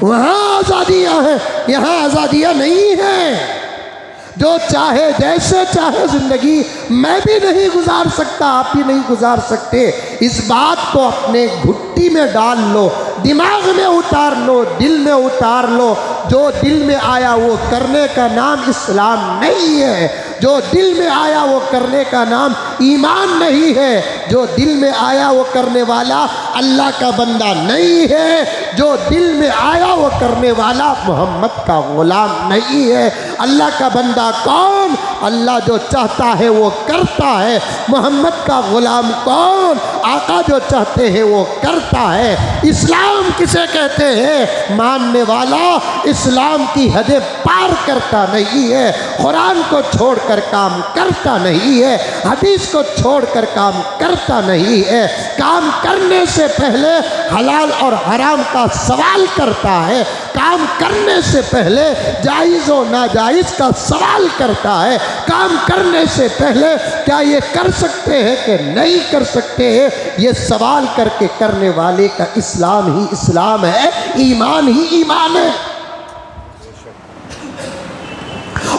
वहाँ आज़ादियाँ हैं, यहाँ आज़ादियाँ नहीं हैं। जो चाहे जैसे चाहे ज़िंदगी मैं भी नहीं गुजार सकता, आप भी नहीं गुजार सकते। इस बात को अपने घुट्टी में डाल लो, दिमाग में उतार लो, दिल में उतार लो। जो दिल में आया वो करने का नाम इस्लाम नहीं है। जो दिल में आया वो करने का नाम ईमान नहीं है। जो दिल में आया वो करने वाला अल्लाह का बंदा नहीं है। जो दिल में आया वो करने वाला मोहम्मद का ग़ुलाम नहीं है। अल्लाह का बंदा कौन? अल्लाह जो चाहता है वो करता है। मोहम्मद का ग़ुलाम कौन? आका जो चाहते हैं वो करता है। इस्लाम किसे कहते हैं? मानने वाला इस्लाम की हदें पार करता नहीं है, कुरान को छोड़कर काम करता नहीं है, हदीस को छोड़कर काम करता नहीं है, काम करने से पहले हलाल और हराम का सवाल करता है, काम करने से पहले जायज़ और नाजायज़ का सवाल करता है, काम करने से पहले क्या ये कर सकते हैं कि नहीं कर सकते हैं, ये सवाल करके करने वाले का इस्लाम ही इस्लाम है, ईमान ही ईमान है।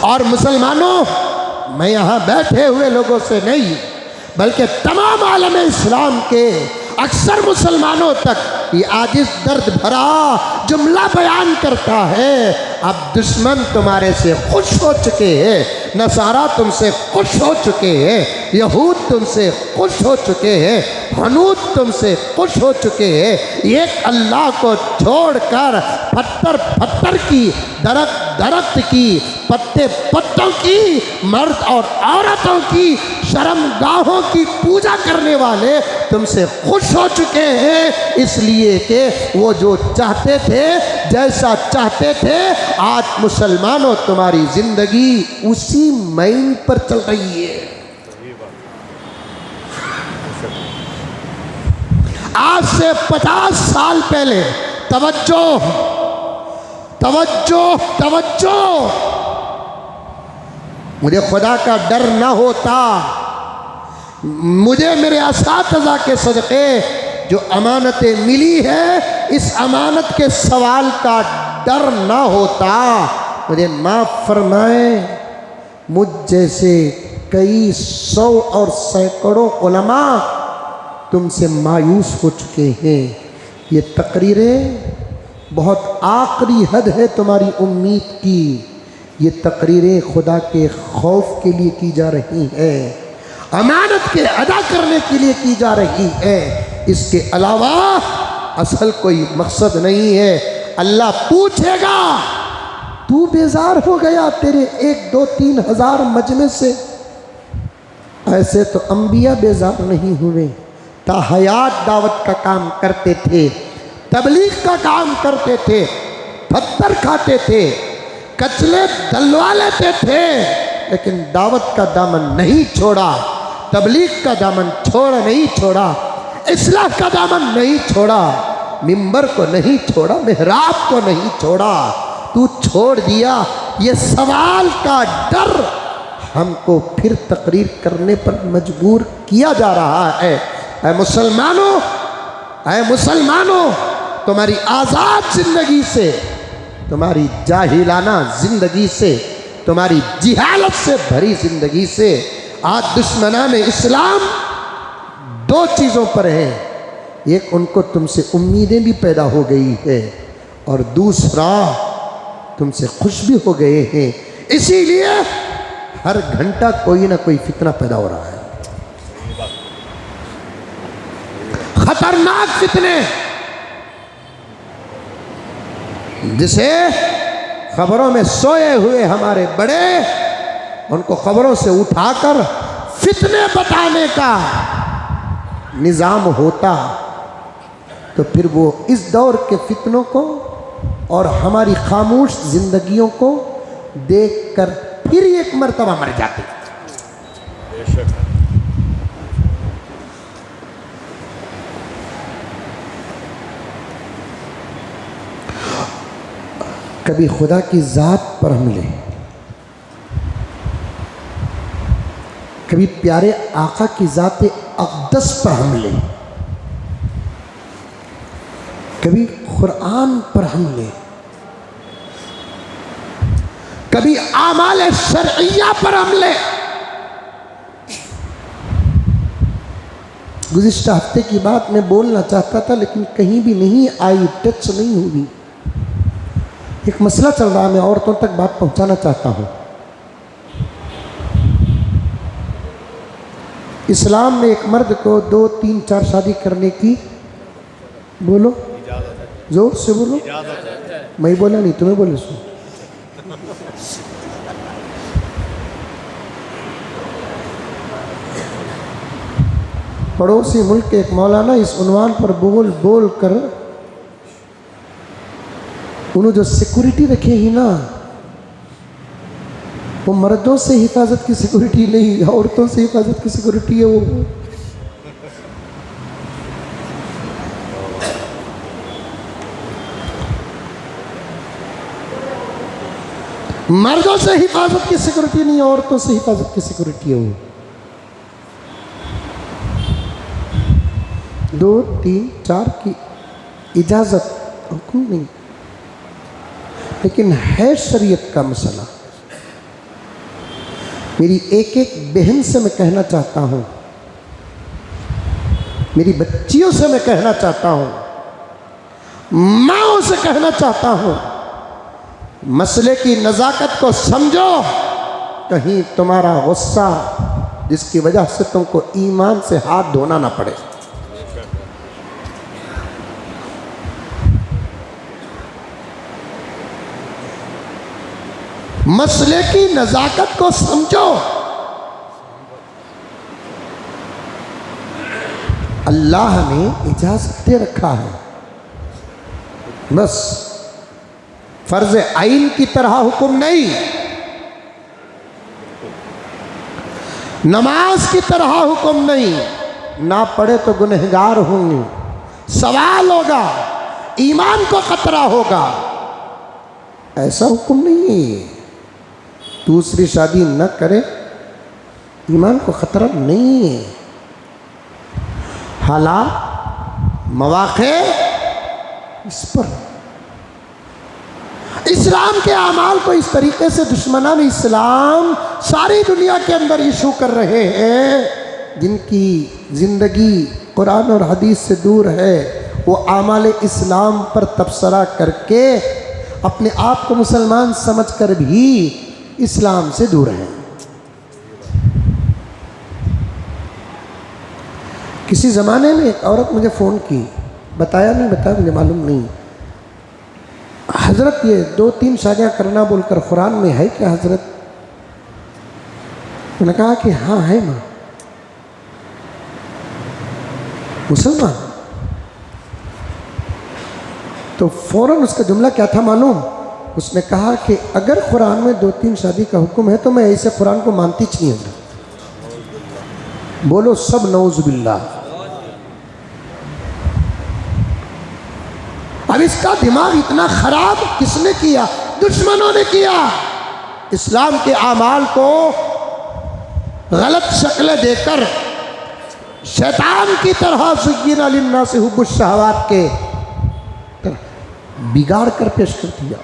और मुसलमानों, मैं यहाँ बैठे हुए लोगों से नहीं बल्कि तमाम आलम इस्लाम के अक्सर मुसलमानों तक ये आजिज़ दर्द भरा जुमला बयान करता है। अब दुश्मन तुम्हारे से खुश हो चुके हैं, नसारा तुमसे खुश हो चुके हैं, यहूद तुमसे खुश हो चुके हैं, हनूद तुमसे खुश हो चुके हैं। एक अल्लाह को छोड़कर पत्थर पत्थर की, दरख्त दरख्त की, पत्ते पत्तों की, मर्द और औरतों की, शर्मगाहों की पूजा करने वाले तुमसे खुश हो चुके हैं। इसलिए कि वो जो चाहते थे, जैसा चाहते थे, आज मुसलमानों तुम्हारी ज़िंदगी उसी माइन पर चल रही है। आज से 50 साल पहले, तवज्जो तवज्जो तवज्जो, मुझे खुदा का डर न होता, मुझे मेरे असातिज़ा के सदक़े जो अमानतें मिली है, इस अमानत के सवाल का डर न होता, मुझे माफ़ फरमाए, मुझ जैसे कई सौ और सैकड़ों उलमा तुमसे मायूस हो चुके हैं। ये तकरीरें बहुत आखिरी हद है तुम्हारी उम्मीद की। ये तकरीरें खुदा के खौफ के लिए की जा रही हैं, अमानत के अदा करने के लिए की जा रही है। इसके अलावा असल कोई मकसद नहीं है। अल्लाह पूछेगा, तू बेजार हो गया तेरे 1, 2, 3 हज़ार मजमे से? ऐसे तो अंबिया बेजार नहीं हुए, ताहयात दावत का काम करते थे, तबलीग का काम करते थे, पत्थर खाते थे, कचले दलवा लेते थे, लेकिन दावत का दामन नहीं छोड़ा, तबलीग का दामन नहीं छोड़ा, इस्लाह का दामन नहीं छोड़ा, मिंबर को नहीं छोड़ा, मेहराब को नहीं छोड़ा। तू छोड़ दिया। ये सवाल का डर हमको फिर तकरीर करने पर मजबूर किया जा रहा है। ऐ मुसलमानों, तुम्हारी आज़ाद ज़िंदगी से, तुम्हारी जाहिलाना ज़िंदगी से, तुम्हारी जिहालत से भरी ज़िंदगी से आज दुश्मनान इस्लाम 2 चीज़ों पर हैं। एक, उनको तुमसे उम्मीदें भी पैदा हो गई है, और दूसरा तुमसे खुश भी हो गए हैं। इसीलिए हर घंटा कोई ना कोई फितना पैदा हो रहा है, खतरनाक फितने, जिसे खबरों में सोए हुए हमारे बड़े, उनको खबरों से उठाकर फितने बताने का निज़ाम होता, तो फिर वो इस दौर के फितनों को और हमारी खामोश जिंदगियों को देखकर फिर एक मर्तबा मर जाते। कभी खुदा की ज़ात पर हमले, कभी प्यारे आका की ज़ात अक़दस पर हमले, कभी कुरान पर हमले, कभी आमाल शरइया पर हमले। गुज़िश्ता हफ्ते की बात मैं बोलना चाहता था लेकिन कहीं भी नहीं आई, टच नहीं हुई। एक मसला चल रहा है, मैं औरतों तक बात पहुंचाना चाहता हूं। इस्लाम में एक मर्द को 2, 3, 4 शादी करने की, बोलो जोर से बोलो, मैं बोला नहीं तुम्हें बोले सुन। पड़ोसी मुल्क के एक मौलाना इस उन्वान पर बोल बोल कर उन्होंने जो सिक्योरिटी रखे ही ना, वो मर्दों से हिफाजत की सिक्योरिटी नहीं, औरतों से हिफाजत की सिक्योरिटी है। वो मर्दों से हिफाजत की सिक्योरिटी नहीं, औरतों से हिफाजत की सिक्योरिटी है। वो 2, 3, 4 की इजाजत हुक्म नहीं, लेकिन है शरीयत का मसला। मेरी एक एक बहन से मैं कहना चाहता हूं, मेरी बच्चियों से मैं कहना चाहता हूं, माओं से कहना चाहता हूं, मसले की नज़ाकत को समझो। कहीं तुम्हारा गुस्सा जिसकी वजह से तुमको ईमान से हाथ धोना ना पड़े। मसले की नज़ाकत को समझो। अल्लाह ने इजाजत दे रखा है, बस फर्ज आइन की तरह हुक्म नहीं, नमाज की तरह हुक्म नहीं। ना पढ़े तो गुनहगार होंगे, सवाल होगा, ईमान को खतरा होगा, ऐसा हुक्म नहीं है। दूसरी शादी न करे, ईमान को खतरा नहीं है। हालात मवाक़े इस पर, इस्लाम के अमाल को इस तरीके से दुश्मनान इस्लाम सारी दुनिया के अंदर इशू कर रहे हैं, जिनकी ज़िंदगी कुरान और हदीस से दूर है। वो अमाल इस्लाम पर तबसरा करके अपने आप को मुसलमान समझकर भी इस्लाम से दूर हैं। किसी ज़माने में एक औरत मुझे फ़ोन की, बताया नहीं बताया मुझे मालूम नहीं, हज़रत ये 2-3 शादियाँ करना बोलकर कुरान में है क्या हज़रत? उन्होंने कहा कि हाँ है माँ। मुसलमान तो फ़ौरन उसका जुमला क्या था मालूम? उसने कहा कि अगर कुरान में 2-3 शादी का हुक्म है तो मैं ऐसे कुरान को मानती नहीं हूँ। बोलो सब नौजुबिल्लाह। अब इसका दिमाग इतना खराब किसने किया? दुश्मनों ने किया। इस्लाम के आमाल को गलत शक्लें देकर शैतान की तरह ज़ुय्यिना लिन्नासि हुब्बुश शहवात के बिगाड़ कर पेश कर दिया।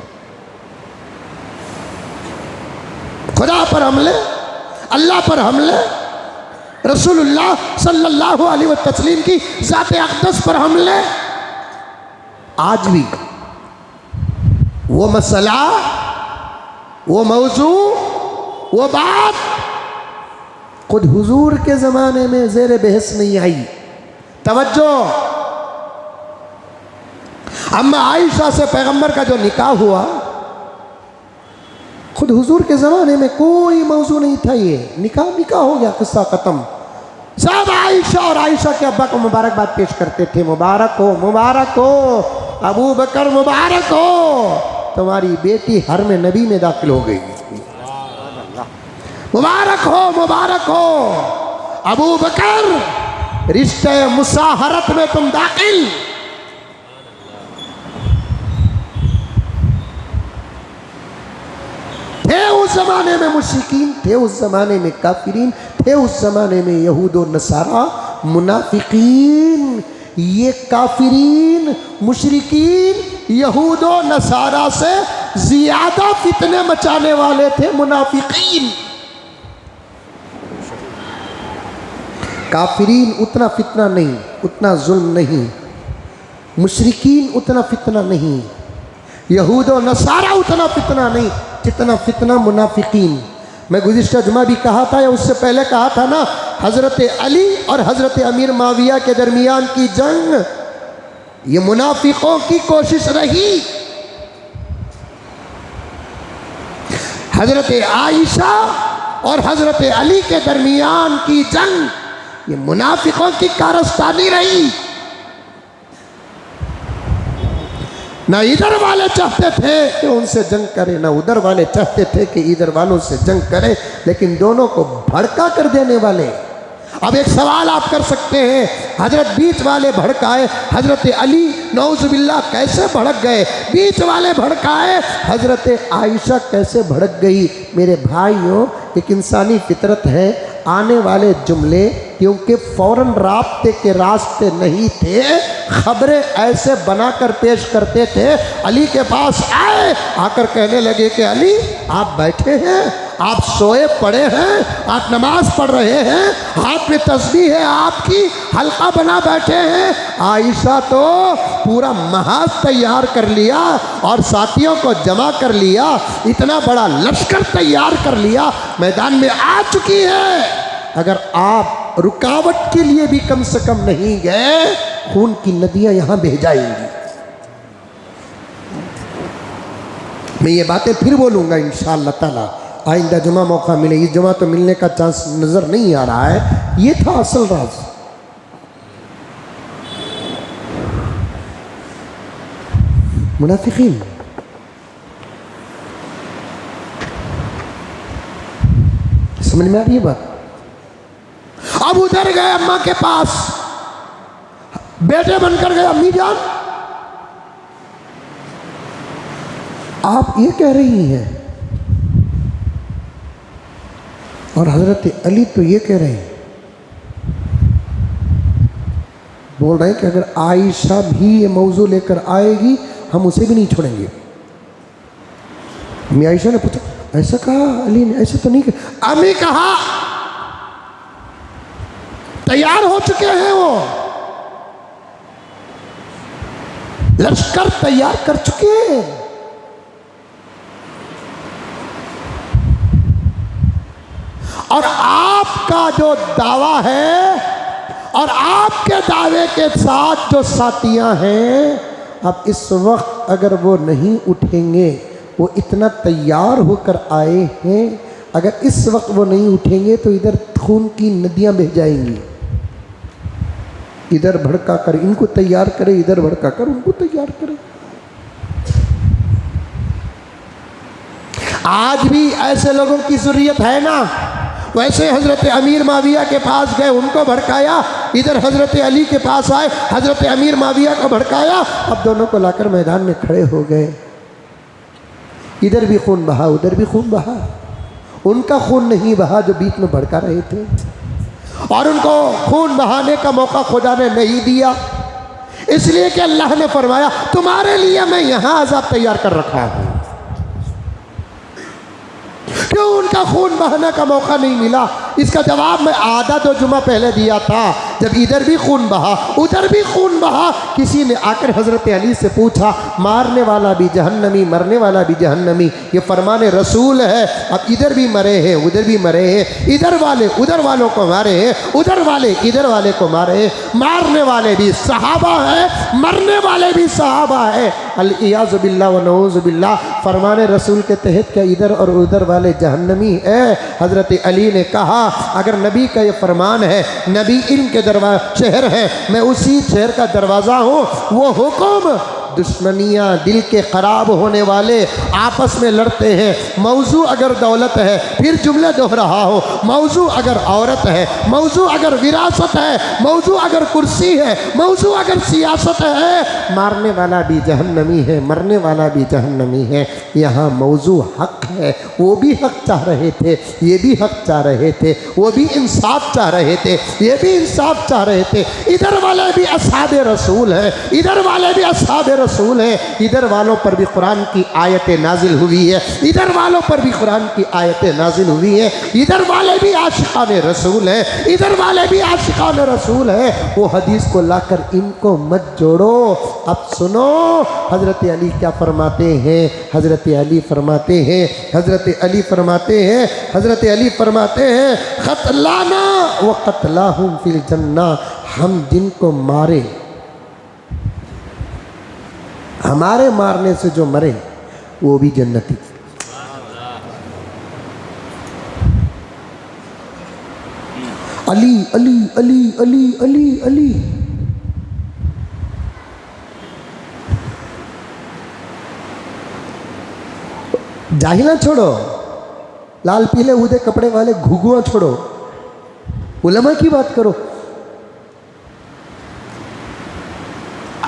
खुदा पर हमले, अल्लाह पर हमले, रसूलुल्लाह सल्लल्लाहु अलैहि वसल्लम की ज़ात-ए अक़दस पर हमले। आज भी वो मसला, वो मौजू, वो बात खुद हुजूर के ज़माने में ज़ेर बहस नहीं आई। तवज्जो, अम्मा आयशा से पैगंबर का जो निकाह हुआ, खुद हुजूर के ज़माने में कोई मौजू नहीं था। ये निकाह हो गया, किस्सा ख़त्म। सब आयशा और आयशा के अब्बा को मुबारकबाद पेश करते थे। मुबारक हो अबू बकर, मुबारक हो तुम्हारी बेटी हर में नबी में दाखिल हो गई। मुबारक हो अबू बकर, रिश्ते मुसाहरत में तुम दाखिल। थे उस जमाने में मुश्रिकीन, थे उस जमाने में काफिरीन, थे उस जमाने में यहूद और नसारा, मुनाफिकीन। ये काफिरीन, मुश्रिकीन, यहूद और नसारा से ज्यादा फितने मचाने वाले थे मुनाफिकीन। काफिरीन उतना फितना नहीं, उतना जुल्म नहीं, मुशरिकीन उतना फितना नहीं, यहूद और नसारा उतना फितना नहीं जितना फितना मुनाफिकीन। मैं गुज़िश्ता जुमा भी कहा था या उससे पहले कहा था ना, हज़रत अली और हज़रत अमीर माविया के दरमियान की जंग ये मुनाफिकों की कोशिश रही। हज़रत आयशा और हज़रत अली के दरमियान की जंग ये मुनाफिकों की कारस्तानी रही। ना इधर वाले चाहते थे कि उनसे जंग करे, ना उधर वाले चाहते थे कि इधर वालों से जंग करे, लेकिन दोनों को भड़का कर देने वाले। अब एक सवाल आप कर सकते हैं, हजरत बीच वाले भड़काए, हजरत अली नौजुबिल्लाह कैसे भड़क गए? बीच वाले भड़काए, हजरत आयशा कैसे भड़क गई? मेरे भाइयों, एक इंसानी फितरत है, आने वाले जुमले क्योंकि फ़ौरन राब्ते के रास्ते नहीं थे, खबरें ऐसे बनाकर पेश करते थे। अली के पास आए, आकर कहने लगे कि अली आप बैठे हैं, आप सोए पड़े हैं, आप नमाज पढ़ रहे हैं, हाथ में तस्बीह है आपकी, हल्का बना बैठे हैं। आयशा तो पूरा महाज तैयार कर लिया और साथियों को जमा कर लिया, इतना बड़ा लश्कर तैयार कर लिया, मैदान में आ चुकी है। अगर आप रुकावट के लिए भी कम से कम नहीं गए, खून की नदियां यहां बह जाएंगी। मैं ये बातें फिर बोलूंगा इंशाअल्लाह ताला, आइंदा जुमा मौका मिले। इस जुमा तो मिलने का चांस नजर नहीं आ रहा है। ये था असल राज। मुनाफिकीन समझ में आ रही है बात? अब उधर गए अम्मा के पास, बेटे बनकर गए, अम्मी जान आप ये कह रही हैं, और हजरत अली तो ये कह रहे हैं, बोल रहे हैं कि अगर आयशा भी ये मौजू लेकर आएगी हम उसे भी नहीं छोड़ेंगे। अम्मी आयशा ने पूछा, ऐसा कहा अली ने? ऐसा तो नहीं कहा। अम्मी कहा तैयार हो चुके हैं, वो लश्कर तैयार कर चुके हैं। और आपका जो दावा है और आपके दावे के साथ जो साथियां हैं, अब इस वक्त अगर वो नहीं उठेंगे, वो इतना तैयार होकर आए हैं, अगर इस वक्त वो नहीं उठेंगे तो इधर खून की नदियां बह जाएंगी। इधर भड़का कर इनको तैयार करे, इधर भड़का कर उनको तैयार करे। आज भी ऐसे लोगों की ज़रूरत है ना। वैसे हज़रत अमीर माविया के पास गए, उनको भड़काया, इधर हज़रत अली के पास आए, हज़रत अमीर माविया को भड़काया, अब दोनों को लाकर मैदान में खड़े हो गए। इधर भी खून बहा, उधर भी खून बहा। उनका खून नहीं बहा जो बीच में भड़का रहे थे, और उनको खून बहाने का मौका खुदा ने नहीं दिया, इसलिए कि अल्लाह ने फरमाया तुम्हारे लिए मैं यहाँ अज़ाब तैयार कर रखा हूँ। क्यों उनका खून बहाने का मौका नहीं मिला? इसका जवाब मैं आधा तो जुमा पहले दिया था। जब इधर भी खून बहा, उधर भी खून बहा, किसी ने आकर हज़रत अली से पूछा, मारने वाला भी जहन्नमी, मरने वाला भी जहन्नमी, ये फरमाने रसूल है। अब इधर भी मरे हैं, उधर भी मरे हैं, इधर वाले उधर वालों को मारे हैं, उधर वाले इधर वाले को मारे हैं। मारने वाले भी सहाबा है, मरने वाले भी सहाबा है। अल-इयाज़ु बिल्लाह व नऊज़ु बिल्लाह। फरमाने रसूल के तहत क्या इधर और उधर वाले जहन्नमी है? हज़रत अली ने कहा, अगर नबी का ये फरमान है, नबी इनके शहर है, मैं उसी शहर का दरवाज़ा हूँ, वो हुक्म दुश्मनियाँ दिल के ख़राब होने वाले आपस में लड़ते हैं। मौजू अगर दौलत है, फिर जुमले दोह रहा हो, मौजू अगर औरत है, मौजू अगर विरासत है, मौजू अगर कुर्सी है, मौजू अगर सियासत है, मारने वाला भी जहन्नमी है, मरने वाला भी जहन्नमी है। यहाँ मौजू हक है, वो भी हक चाह रहे थे, ये भी हक चाह रहे थे, वो भी इंसाफ चाह रहे थे, ये भी इंसाफ चाह रहे थे। इधर वाले भी असहाबे रसूल है, इधर वाले भी असहाबे रसूल है, इधर वालों पर भी कुरान की आयतें नाजिल हुई है, इधर वालों पर भी कुरान की आयतें नाजिल हुई है, इधर वाले भी आशिकान रसूल है, इधर वाले भी आशिकान रसूल है। वो हदीस को लाकर इनको मत जोड़ो। अब सुनो हज़रत अली क्या फरमाते हैं। हज़रत अली फरमाते हैं, हज़रत अली फरमाते हैं, हज़रत अली फरमाते हैं, क़त्लाना व क़त्लाहुम फिल जन्ना, हम जिनको मारे, हमारे मारने से जो मरे वो भी जन्नती। अली अली अली अली अली अली। जाहिला छोड़ो, लाल पीले उदे कपड़े वाले घुघुआ छोड़ो, उलमा की बात करो।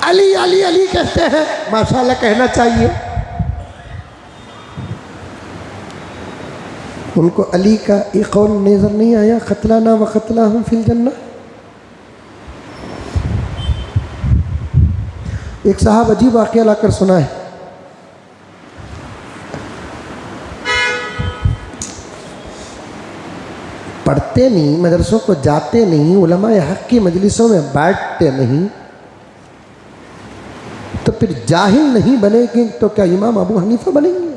अली अली अली कहते हैं, माशाल्लाह कहना चाहिए। उनको अली का एक कौल नजर नहीं आया, क़त्लाना व क़त्लाहुम फिल जन्ना। एक साहब अजीब वाक़या लाकर सुना है। पढ़ते नहीं, मदरसों को जाते नहीं, उलमा हक़ की मजलिसों में बैठते नहीं, तो फिर जाहिल नहीं बनेंगे तो क्या इमाम अबू हनीफा बनेंगे?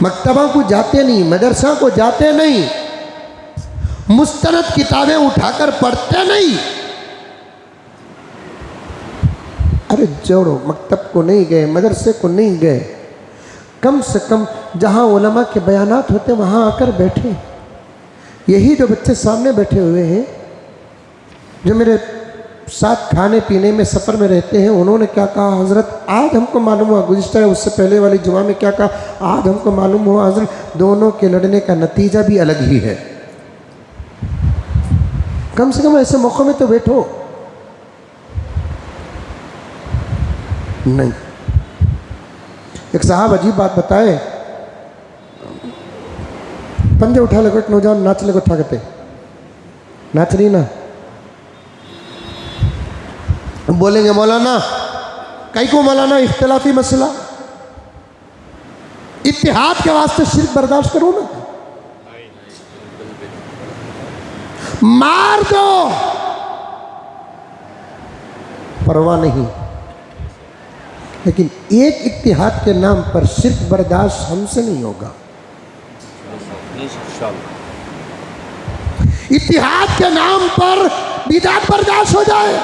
मकतबा को जाते नहीं, मदरसा को जाते नहीं, मुस्तनद किताबें उठाकर पढ़ते नहीं। अरे जोड़ो, मकतब को नहीं गए, मदरसे को नहीं गए, कम से कम जहाँ उलमा के बयानात होते वहाँ आकर बैठे। यही जो बच्चे सामने बैठे हुए हैं, जो मेरे साथ खाने पीने में सफ़र में रहते हैं, उन्होंने क्या कहा, हज़रत आज हमको मालूम हुआ, गुज़िश्ता उससे पहले वाली जुमा में क्या कहा, आज हमको मालूम हुआ हज़रत दोनों के लड़ने का नतीजा भी अलग ही है। कम से कम ऐसे मौक़ों में तो बैठो। नहीं। एक साहब अजीब बात बताए, पंजे उठा लगो, एक नौजवान नाच लगो, ठाकते नाच रही ना, बोलेंगे मौलाना कई को मौलाना इख्तिलाफी मसला, इत्तिहाद के वास्ते शिर्क बर्दाश्त करो ना, मार दो, परवाह नहीं। लेकिन एक इत्तिहाद के नाम पर शिर्क बर्दाश्त हमसे नहीं होगा। इत्तिहाद के नाम पर बिदअत बर्दाश्त हो जाए।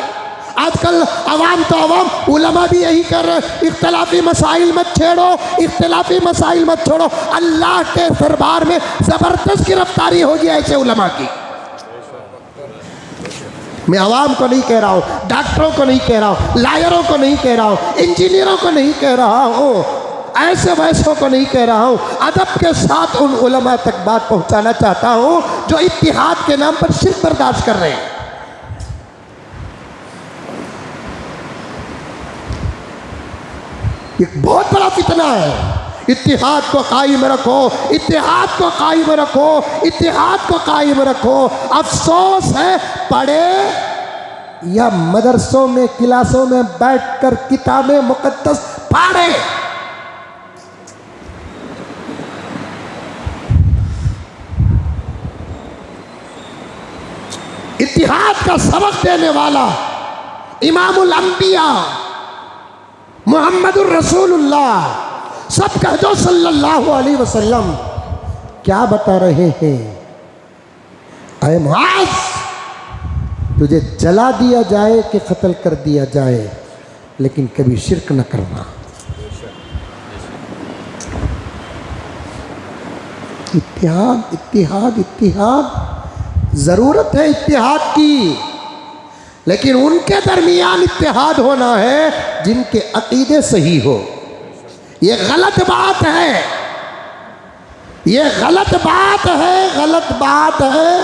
आजकल अवाम तो अवाम, उलमा भी यही कर रहे, इख्तिलाफी मसाइल मत छेड़ो, इख्तिलाफी मसाइल मत छोड़ो। अल्लाह के दरबार में ज़बरदस्त गिरफ्तारी होगी ऐसे उलमा की। मैं अवाम को नहीं कह रहा हूँ, डॉक्टरों को नहीं कह रहा हूँ, लायरों को नहीं कह रहा हूँ, इंजीनियरों को नहीं कह रहा हूँ, ऐसे वैसों को नहीं कह रहा हूँ। अदब के साथ उन उलमा तक बात पहुँचाना चाहता हूँ जो इत्तिहाद के नाम पर शिर्क बर्दाश्त कर रहे हैं। एक बहुत बड़ा फितना है। इत्तिहाद को कायम रखो, इत्तिहाद को कायम रखो, इत्तिहाद को कायम रखो। अफसोस है पढ़े या मदरसों में क्लासों में बैठकर किताबें मुकद्दस पढ़े। इत्तिहाद का सबक देने वाला इमामुल अंबिया मुहम्मदुर रसूलुल्लाह सब कह दो सल्लल्लाहु अलैहि वसल्लम क्या बता रहे हैं? ऐ मुआज़, तुझे जला दिया जाए कि कत्ल कर दिया जाए, लेकिन कभी शिर्क न करना। इत्तिहाद इत्तिहाद इत्तिहाद, ज़रूरत है इत्तिहाद की, लेकिन उनके दरमियान इत्तिहाद होना है जिनके अकीदे सही हो। ये गलत बात है, ये गलत बात है, गलत बात है।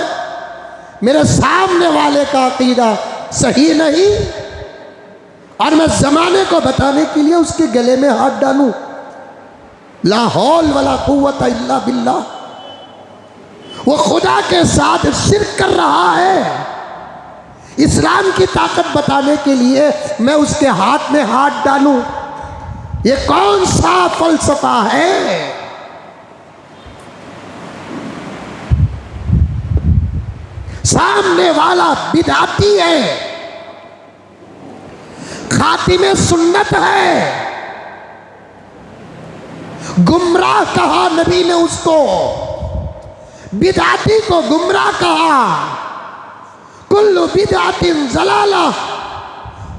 मेरे सामने वाले का अकीदा सही नहीं और मैं ज़माने को बताने के लिए उसके गले में हाथ डालूं, ला हौल वला कुव्वत इल्ला बिल्लाह। वो खुदा के साथ शिर्क कर रहा है, इस्लाम की ताकत बताने के लिए मैं उसके हाथ में हाथ डालूं? ये कौन सा फलसफा है? सामने वाला बिदअती है, खातिमे सुन्नत है, गुमराह कहा नबी ने उसको, बिदअती को गुमराह कहा। कुल्लु बिदअतिन ज़लाला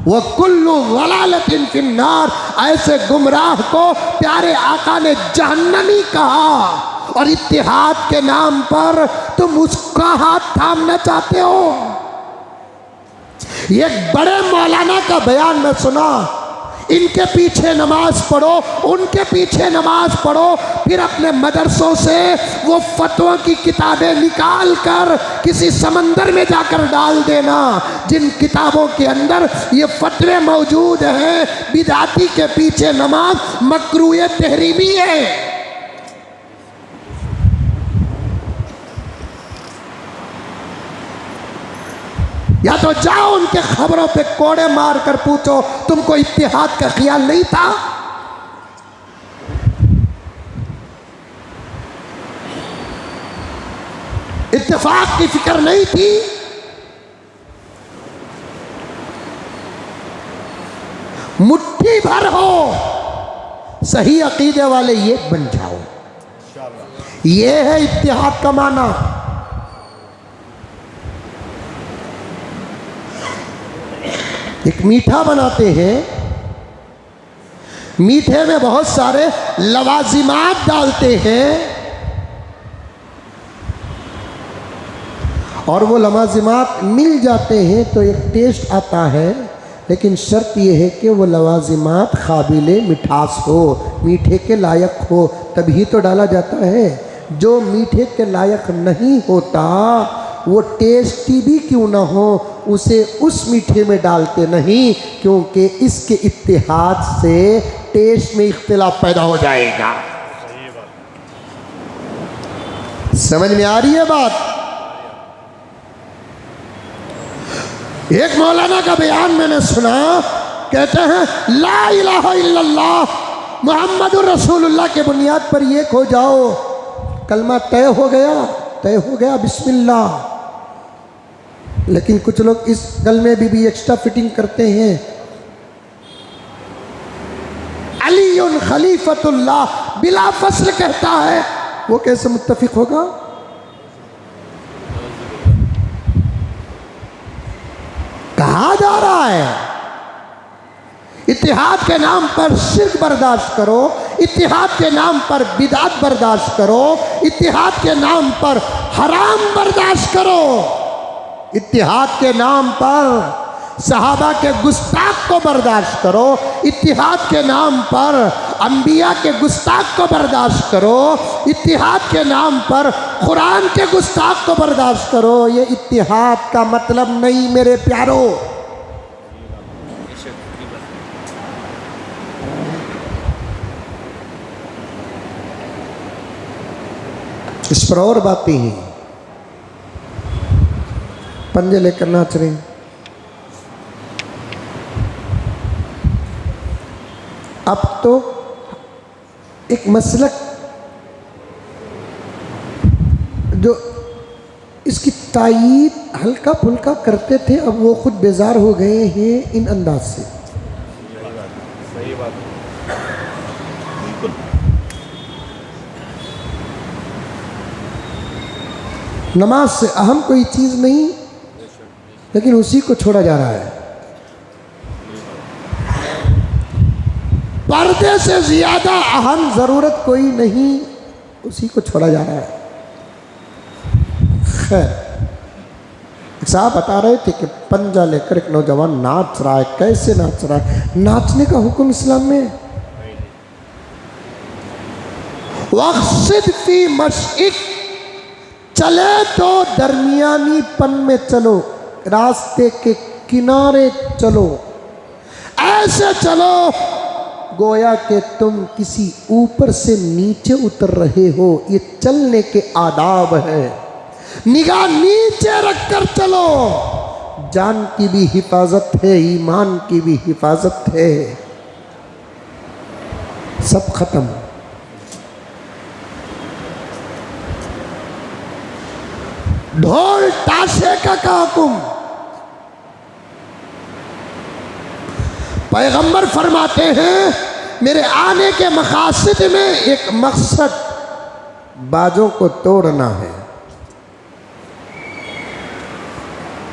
व कुल्लु ज़लालतिन फिन्नार। ऐसे गुमराह को प्यारे आका ने जहन्नमी कहा। और इत्तिहाद के नाम पर तुम उसका हाथ थामना चाहते हो। ये बड़े मौलाना का बयान मैं सुना, इनके पीछे नमाज पढ़ो, उनके पीछे नमाज पढ़ो, फिर अपने मदरसों से वो फतवा की किताबें निकाल कर किसी समंदर में जाकर डाल देना जिन किताबों के अंदर ये फतवे मौजूद हैं। बिदअती के पीछे नमाज मकरूह तहरीमी है। या तो जाओ उनके खबरों पे कोड़े मार कर पूछो, तुमको इत्तिहाद का ख्याल नहीं था? इत्तिफाक की फिक्र नहीं थी? मुट्ठी भर हो सही अकीदे वाले ये बन जाओ। ये है इत्तिहाद का माना। एक मीठा बनाते हैं, मीठे में बहुत सारे लवाजिमात डालते हैं और वो लवाजिमात मिल जाते हैं तो एक टेस्ट आता है, लेकिन शर्त यह है कि वो लवाजिमात काबिले मिठास हो, मीठे के लायक हो, तभी तो डाला जाता है। जो मीठे के लायक नहीं होता वो टेस्टी भी क्यों ना हो उसे उस मीठे में डालते नहीं, क्योंकि इसके इत्तिहाद से टेस्ट में इख्तिलाफ पैदा हो जाएगा। समझ में आ रही है बात? एक मौलाना का बयान मैंने सुना, कहते हैं ला इलाहा इल्लल्लाह मुहम्मदुर रसूलुल्लाह के बुनियाद पर एक हो जाओ, कलमा तय हो गया बिस्मिल्लाह। लेकिन कुछ लोग इस कलमे भी एक्स्ट्रा फिटिंग करते हैं, अलीउन खलीफतुल्लाह बिला फसल कहता है, वो कैसे मुत्तफिक होगा? कहा जा रहा है इत्तिहाद के नाम पर शिर्क बर्दाश्त करो, इत्तिहाद के नाम पर बिदात बर्दाश्त करो, इत्तिहाद के नाम पर हराम बर्दाश्त करो, इत्तिहाद के नाम पर सहाबा के गुस्ताख को बर्दाश्त करो, इत्तिहाद के नाम पर अंबिया के गुस्ताख को बर्दाश्त करो, इत्तिहाद के नाम पर कुरान के गुस्ताख को बर्दाश्त करो। ये इत्तिहाद का मतलब नहीं मेरे प्यारो। इस पर और बातें हैं, पंजे लेकर नाच रहे हैं। अब तो एक मसलक जो इसकी तायीद हल्का फुल्का करते थे, अब वो खुद बेजार हो गए हैं इन अंदाज से। सही बात। नमाज से अहम कोई चीज़ नहीं, लेकिन उसी को छोड़ा जा रहा है। पर्दे से ज़्यादा अहम ज़रूरत कोई नहीं, उसी को छोड़ा जा रहा है। खैर, साहब बता रहे थे कि पंजा लेकर एक नौजवान नाच रहा है। कैसे नाच रहा है? नाचने का हुक्म इस्लाम में वक़्सिद फी मशइक, चले तो दरमियानी पन में चलो, रास्ते के किनारे चलो, ऐसे चलो गोया कि तुम किसी ऊपर से नीचे उतर रहे हो। ये चलने के आदाब है। निगाह नीचे रखकर चलो, जान की भी हिफाजत है, ईमान की भी हिफाजत है। सब खत्म। ढोल ताशे का हुक्म। पैगंबर फरमाते हैं मेरे आने के मकासद में एक मकसद बाजों को तोड़ना है,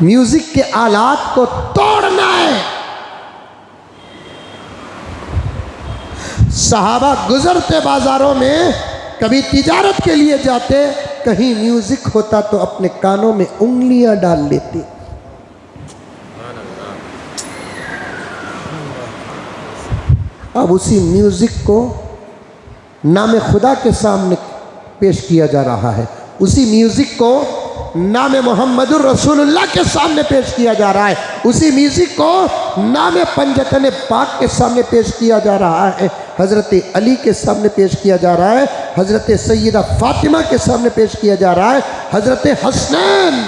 म्यूजिक के आलात को तोड़ना है। सहाबा गुजरते बाजारों में, कभी तिजारत के लिए जाते, कहीं म्यूजिक होता तो अपने कानों में उंगलियां डाल लेते। अब उसी म्यूजिक को नाम खुदा के सामने पेश किया जा रहा है, उसी म्यूजिक को नाम मोहम्मदुर रसूलुल्लाह के सामने पेश किया जा रहा है, उसी म्यूजिक को नाम पंजतन पाक के सामने पेश किया जा रहा है, हज़रत अली के सामने पेश किया जा रहा है, हज़रत सैयदा फातिमा के सामने पेश किया जा रहा है, हज़रत हसनैन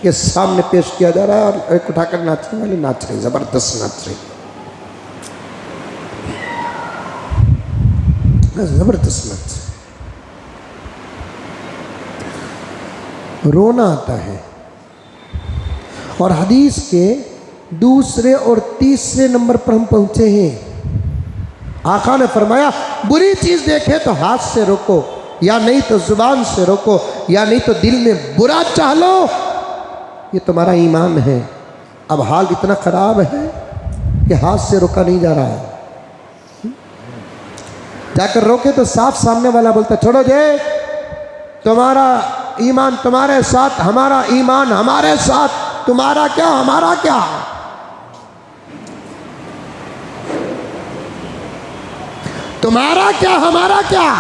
के सामने पेश किया जा रहा है। और एक उठाकर नाचने वाले नाच रहे, ज़बरदस्त नाच रहे, ज़बरदस्त नाच। रोना आता है। और हदीस के दूसरे और तीसरे नंबर पर हम पहुंचे हैं। आका ने फरमाया बुरी चीज़ देखे तो हाथ से रोको, या नहीं तो जुबान से रोको, या नहीं तो दिल में बुरा चाह लो, ये तुम्हारा ईमान है। अब हाल इतना ख़राब है कि हाथ से रोका नहीं जा रहा है। जाकर रोके तो साफ सामने वाला बोलता छोड़ो जे, तुम्हारा ईमान तुम्हारे साथ, हमारा ईमान हमारे साथ, तुम्हारा क्या हमारा क्या। तुम्हारा क्या हमारा क्या।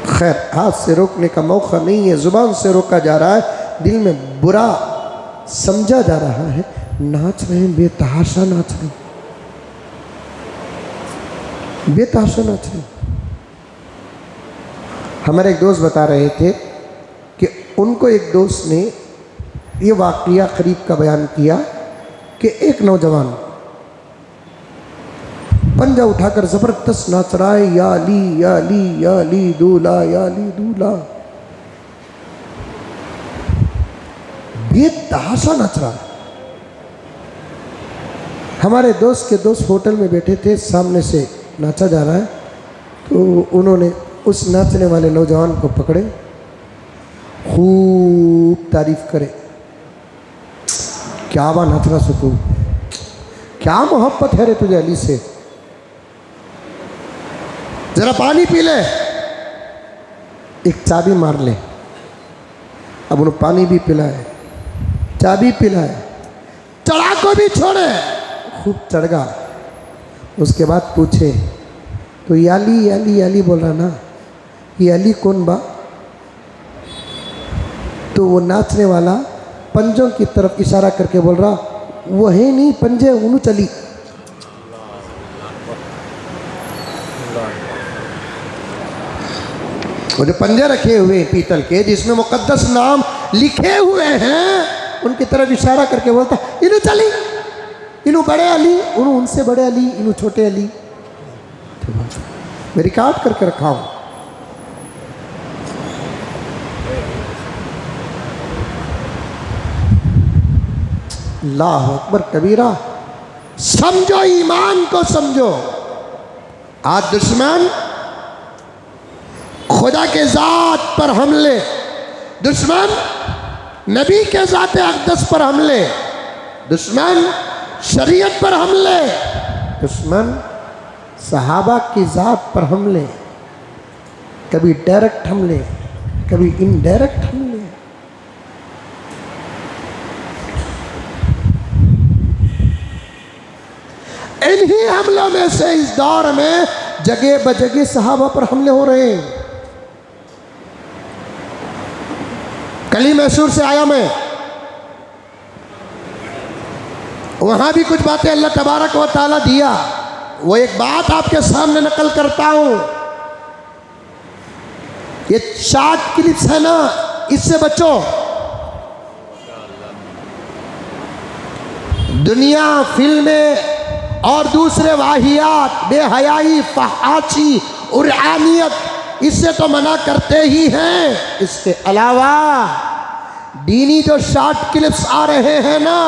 खैर, हाथ से रोकने का मौका नहीं है, जुबान से रोका जा रहा है, दिल में बुरा समझा जा रहा है। नाच रहे हैं, बेतहाशा नाच रहे हैं, बेतहाशा नाच रहे हैं। हमारे एक दोस्त बता रहे थे कि उनको एक दोस्त ने ये वाक़या करीब का बयान किया कि एक नौजवान पंजा उठाकर ज़बरदस्त नाच रहा है, या अली या अली या अली दूल्हा या अली दूल्हा, बेतहाशा नाच रहा है। हमारे दोस्त के दोस्त होटल में बैठे थे, सामने से नाचा जा रहा है, तो उन्होंने उस नाचने वाले नौजवान को पकड़े, खूब तारीफ करे, क्या बा नाच रहा सो तू, क्या मोहब्बत है रे तुझे अली से, जरा पानी पी ले, एक चाबी मार ले। अब उन्होंने पानी भी पिलाए, चाबी पिलाए, चढ़ा को भी छोड़े, खूब चढ़गा। उसके बाद पूछे तो याली याली याली बोल रहा ना, ये अली कौन बा। तो वो नाचने वाला पंजों की तरफ इशारा करके बोल रहा, वो है नहीं पंजे उन्हों चली। वो जो पंजे रखे हुए हैं पीतल के, जिसमें मुकद्दस नाम लिखे हुए हैं, उनकी तरफ इशारा करके बोलता इन्हों चली, इन्हों बड़े अली, उन्हों उनसे बड़े अली, इन्हों छोटे अली। मैं रिकॉर्ड करके रखा हूं। अल्लाह अकबर कबीरा। समझो, ईमान को समझो। आज दुश्मन खुदा के ज़ात पर हमले, दुश्मन नबी के ज़ात अक़दस पर हमले, दुश्मन शरीयत पर हमले, दुश्मन सहाबा की ज़ात पर हमले, कभी डायरेक्ट हमले, कभी इनडायरेक्ट हमले। इन्हीं हमलों में से इस दौर में जगह बजगह सहाबा पर हमले हो रहे हैं। कल ही मैसूर से आया मैं, वहां भी कुछ बातें अल्लाह तबारक व तआला दिया, वो एक बात आपके सामने नकल करता हूं। ये शॉर्ट क्लिप्स है ना, इससे बचो। दुनिया, फिल्में और दूसरे वाहियात, बेहयाई, फहाशी, उर्आनियत, इससे तो मना करते ही हैं। इसके अलावा दीनी जो शॉर्ट क्लिप्स आ रहे हैं ना,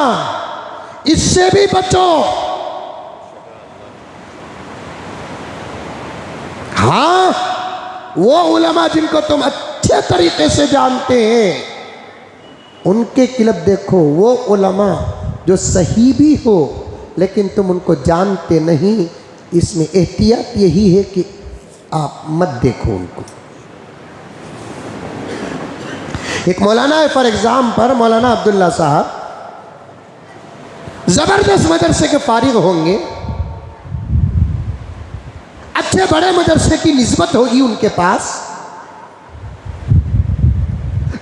इससे भी बचो। हाँ, वो उलमा जिनको तुम अच्छे तरीके से जानते हैं, उनके क्लिप देखो। वो उलमा जो सही भी हो लेकिन तुम उनको जानते नहीं, इसमें एहतियात यही है कि आप मत देखो उनको। एक मौलाना है, फॉर एग्जाम्पल मौलाना अब्दुल्ला साहब, जबरदस्त मदरसे के फारिग होंगे, अच्छे बड़े मदरसे की निस्बत होगी उनके पास,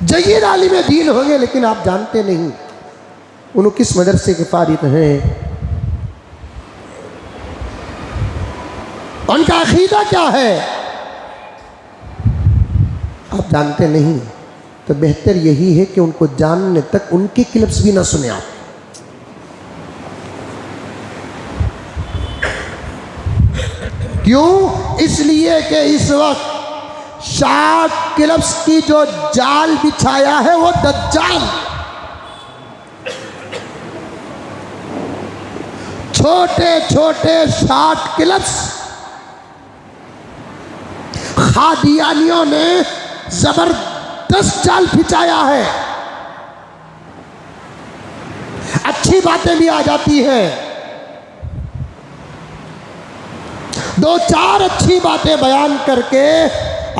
जय्यद आलिम दीन होंगे, लेकिन आप जानते नहीं उन्होंने किस मदरसे के फारिग हैं, उनका अकीदा क्या है, आप जानते नहीं। तो बेहतर यही है कि उनको जानने तक उनके क्लिप्स भी ना सुने आप। क्यों? इसलिए कि इस वक्त शॉर्ट क्लिप्स की जो जाल बिछाया है वो दज्जाल। छोटे छोटे शॉर्ट क्लिप्स खादियानियों ने जबरदस्त जाल बिछाया है। अच्छी बातें भी आ जाती हैं, दो चार अच्छी बातें बयान करके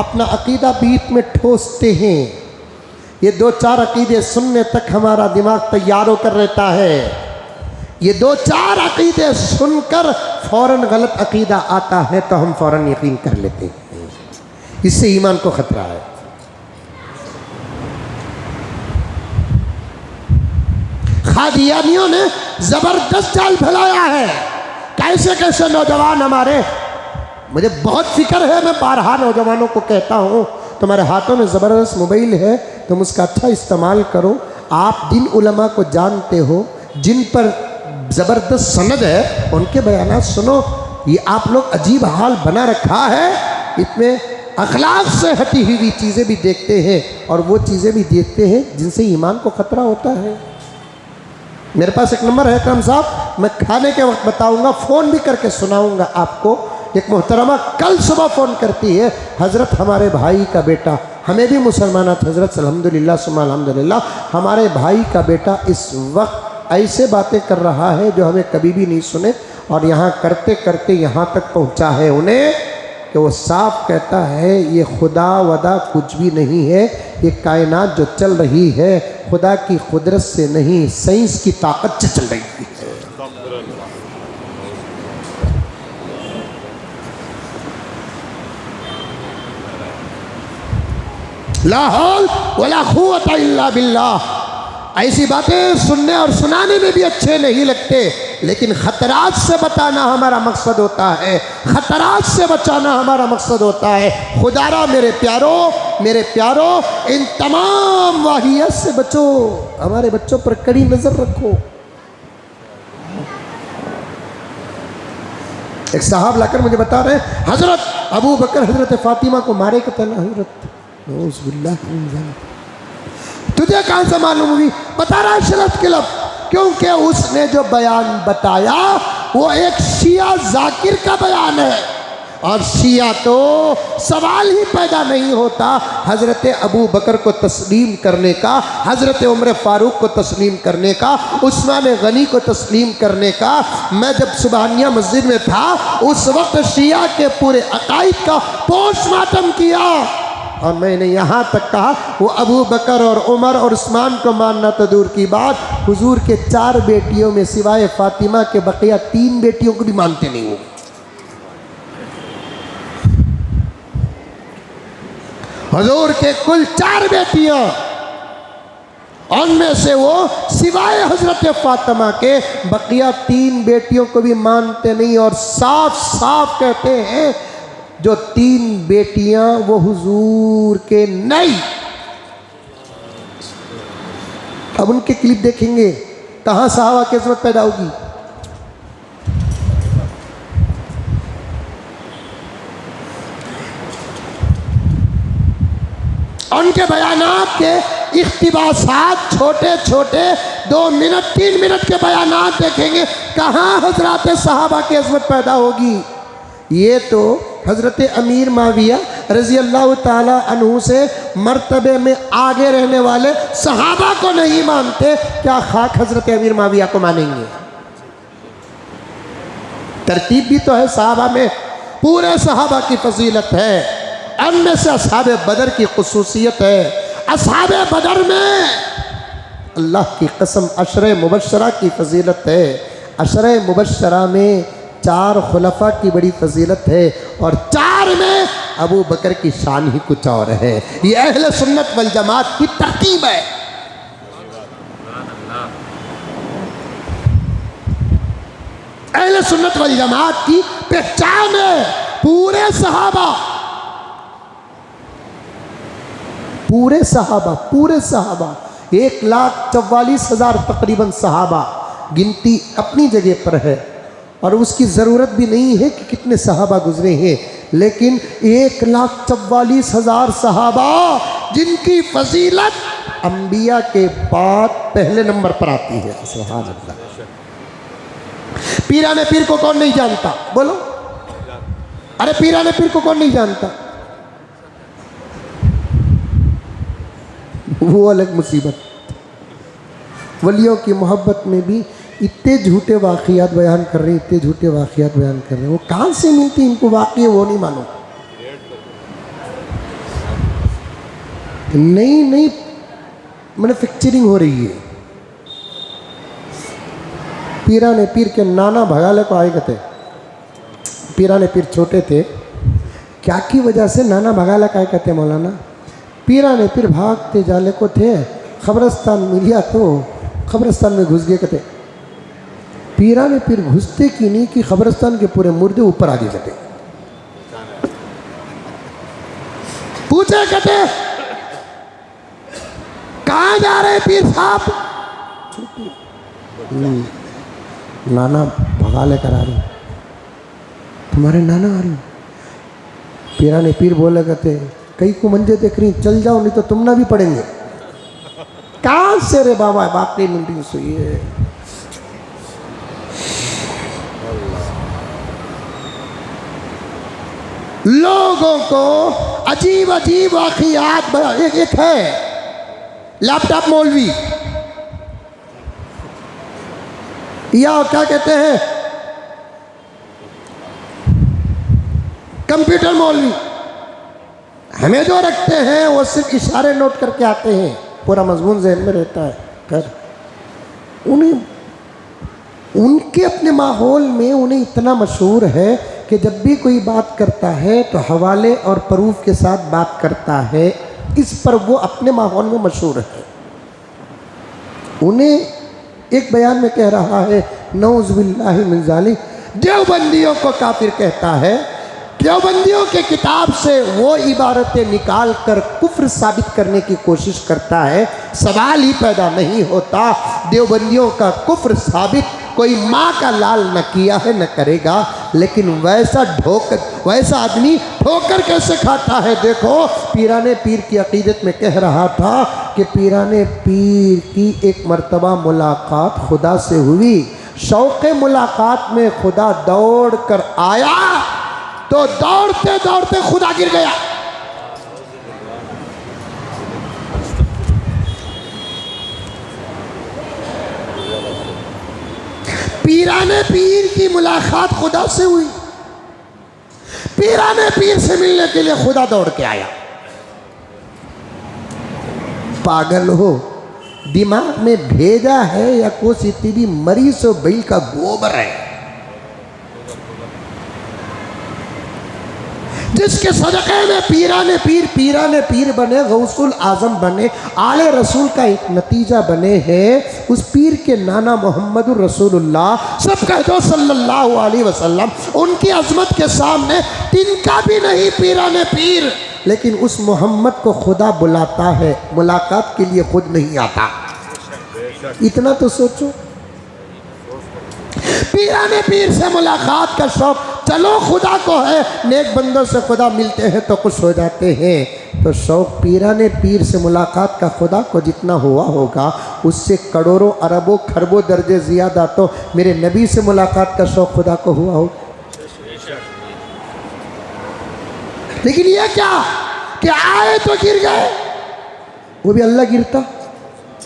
अपना अकीदा बीच में ठोसते हैं। ये दो चार अकीदे सुनने तक हमारा दिमाग तैयार होकर रहता है। ये दो चार अकीदे सुनकर फौरन गलत अकीदा आता है तो हम फौरन यकीन कर लेते हैं। इससे ईमान को खतरा है। खादियानियों ने जबरदस्त जाल फैलाया है। कैसे कैसे नौजवान हमारे, मुझे बहुत फिक्र है, मैं बारहा नौजवानों को कहता हूँ, तुम्हारे हाथों में ज़बरदस्त मोबाइल है, तुम उसका अच्छा इस्तेमाल करो। आप जिन उलमा को जानते हो, जिन पर ज़बरदस्त सनद है, उनके बयानात सुनो। ये आप लोग अजीब हाल बना रखा है, इसमें अखलाक से हटी हुई चीज़ें भी देखते हैं और वो चीज़ें भी देखते हैं जिनसे ईमान को ख़तरा होता है। मेरे पास एक नंबर है करम साहब, मैं खाने के वक्त बताऊंगा, फ़ोन भी करके सुनाऊंगा आपको। एक मोहतरमा कल सुबह फ़ोन करती है, हज़रत हमारे भाई का बेटा, हमें भी मुसलमानात हज़रत अल्हम्दुलिल्लाह सुम्मा अल्हम्दुलिल्लाह, हमारे भाई का बेटा इस वक्त ऐसे बातें कर रहा है जो हमें कभी भी नहीं सुने, और यहाँ करते करते यहाँ तक पहुँचा है उन्हें कि वो साफ कहता है ये खुदा वदा कुछ भी नहीं है, ये कायनात जो चल रही है खुदा की कुदरत से नहीं, साइंस की ताकत से चल रही है। ला हौल वला कुव्वता इल्ला बिल्लाह। ऐसी बातें सुनने और सुनाने में भी अच्छे नहीं लगते, लेकिन ख़तरात से बचाना हमारा मकसद होता है, ख़तरात से बचाना हमारा मकसद होता है। खुदारा मेरे प्यारो, इन तमाम वाहियत से बचो, हमारे बच्चों पर कड़ी नज़र रखो। एक साहब लाकर मुझे बता रहे हैं, हज़रत अबू बकर हज़रत फ़ातिमा को मारे के तना हज़रत, तुझे कहाँ से मालूम हुई? बता रहा है शरत किलब, क्योंकि उसने जो बयान बताया वो एक शिया जाकिर का बयान है, और शिया तो सवाल ही पैदा नहीं होता हज़रत अबू बकर को तस्लीम करने का, हज़रत उमर फ़ारूक को तस्लीम करने का, उस्मान गनी को तस्लीम करने का। मैं जब सुबहानिया मस्जिद में था उस वक्त शिया के पूरे अकाइद का पोस्टमार्टम किया, और मैंने यहाँ तक कहा वो अबू बकर और उमर और उस्मान को मानना तो दूर की बात, हुजूर के 4 बेटियों में सिवाय फातिमा के बकिया 3 बेटियों को भी मानते नहीं हो। हुजूर के कुल 4 बेटियां, उनमें से वो सिवाय हजरत फातिमा के बकिया 3 बेटियों को भी मानते नहीं, और साफ साफ कहते हैं जो 3 बेटियां वो हुजूर के नहीं। अब उनके क्लिप देखेंगे, कहां सहाबा की इज्जत पैदा होगी। उनके बयानात के इख्तिबासात छोटे छोटे 2 मिनट 3 मिनट के बयानात देखेंगे, कहाँ हजरत सहाबा की इज्जत पैदा होगी। ये तो हजरत अमीर माविया रजी अल्लाह ताला अन्हु से मर्तबे में आगे रहने वाले सहाबा को नहीं मानते, क्या खाक हजरत अमीर माविया को मानेंगे। तरतीब भी तो है सहाबा में, पूरे सहाबा की फजीलत है। उनमें से असहाब बदर की खुसूसियत है। असहाब बदर में अल्लाह की कसम अशरे मुबशरा की फजीलत है। अशरे मुबशरा में 4 खुलफा की बड़ी फजीलत है और 4 में अबू बकर की शान ही कुछ और है। ये अहले सुन्नत वल जमात की तरकीब है। अहले सुन्नत वल जमात की पहचान है। पूरे सहाबा पूरे सहाबा 1,44,000 तकरीबन सहाबा, गिनती अपनी जगह पर है और उसकी ज़रूरत भी नहीं है कि कितने सहाबा गुजरे हैं, लेकिन 1,44,000 सहाबा जिनकी फजीलत अंबिया के बाद पहले नंबर पर आती है। सुभान अल्लाह। पीराने पीर को कौन नहीं जानता, बोलो। अरे पीराने पीर को कौन नहीं जानता, वो अलग मुसीबत। वलियों की मोहब्बत में भी इतने झूठे वाक़ियात बयान कर रहे हैं, इतने झूठे वाक़ियात बयान कर रहे हैं। वो कहाँ से मिलती इनको वाक़ई, वो नहीं मालूम। नहीं मैन्युफैक्चरिंग हो रही है। पीराने पीर के नाना भगाले को आए कहते, पीराने पीर छोटे थे, क्या की वजह से नाना भगाला का कहते मौलाना। पीराने पीर भागते जाले को थे, खबरस्तान मिलिया तो खबरस्तान में घुस गए। कहते पीराने पीर घुसते की नहीं कि खबरस्तान के पूरे मुर्दे ऊपर आ गए। कहते पूछे, कहते कहाँ जा रहे पीर साहब। नाना भगा लेकर आ रही, तुम्हारे नाना आ रही। पीराने पीर बोले, कहते कई को मंजे देख रही, चल जाओ नहीं तो तुम ना भी पड़ेंगे। कहाँ से रे बाबा बाकी मिल रही सुई है। लोगों को अजीब अजीब वाक़ियात। एक है लैपटॉप मौलवी, या क्या कहते हैं कंप्यूटर मौलवी। हमें जो रखते हैं वो सिर्फ इशारे नोट करके आते हैं, पूरा मजमून जहन में रहता है। कर उनके अपने माहौल में उन्हें इतना मशहूर है कि जब भी कोई बात करता है तो हवाले और प्रूफ के साथ बात करता है। इस पर वो अपने माहौल में मशहूर है। उन्हें एक बयान में कह रहा है, नौज़ुबिल्लाहि मिन ज़ालिक, देवबंदियों को काफिर कहता है। देवबंदियों के किताब से वो इबारतें निकाल कर कुफ्र साबित करने की कोशिश करता है। सवाल ही पैदा नहीं होता, देवबंदियों का कुफ्र साबित कोई माँ का लाल न किया है न करेगा। लेकिन वैसा आदमी ठोकर कैसे खाता है। देखो पीराने पीर की अकीदत में कह रहा था कि पीराने पीर की एक मर्तबा मुलाकात खुदा से हुई। शौक़ मुलाकात में खुदा दौड़ कर आया तो दौड़ते दौड़ते खुदा गिर गया। पीराने पीर की मुलाकात खुदा से हुई। पीराने पीर से मिलने के लिए खुदा दौड़ के आया। पागल हो, दिमाग में भेजा है या कोई तेरी मरीज और बैल का गोबर है। जिसके सदक़े में पीराने पीर बने, गौसुल आज़म बने, आले रसूल का एक नतीजा बने हैं, उस पीर के नाना मोहम्मदुर रसूलुल्लाह सब कह दो सल्लल्लाहु अलैहि वसल्लम, उनकी अज़मत के सामने तिनका भी नहीं पीराने पीर, लेकिन उस मोहम्मद को खुदा बुलाता है, मुलाकात के लिए खुद नहीं आता। इतना तो सोचो, पीराने पीर से मुलाकात का शौक, चलो खुदा को है, नेक बंदों से खुदा मिलते हैं तो खुश हो जाते हैं, तो शौक पीराने पीर से मुलाकात का खुदा को जितना हुआ होगा, उससे करोड़ों अरबों खरबों दर्जे ज़्यादा तो मेरे नबी से मुलाकात का शौक खुदा को हुआ होगा। लेकिन ये क्या कि आए तो गिर गए, वो भी अल्लाह गिरता,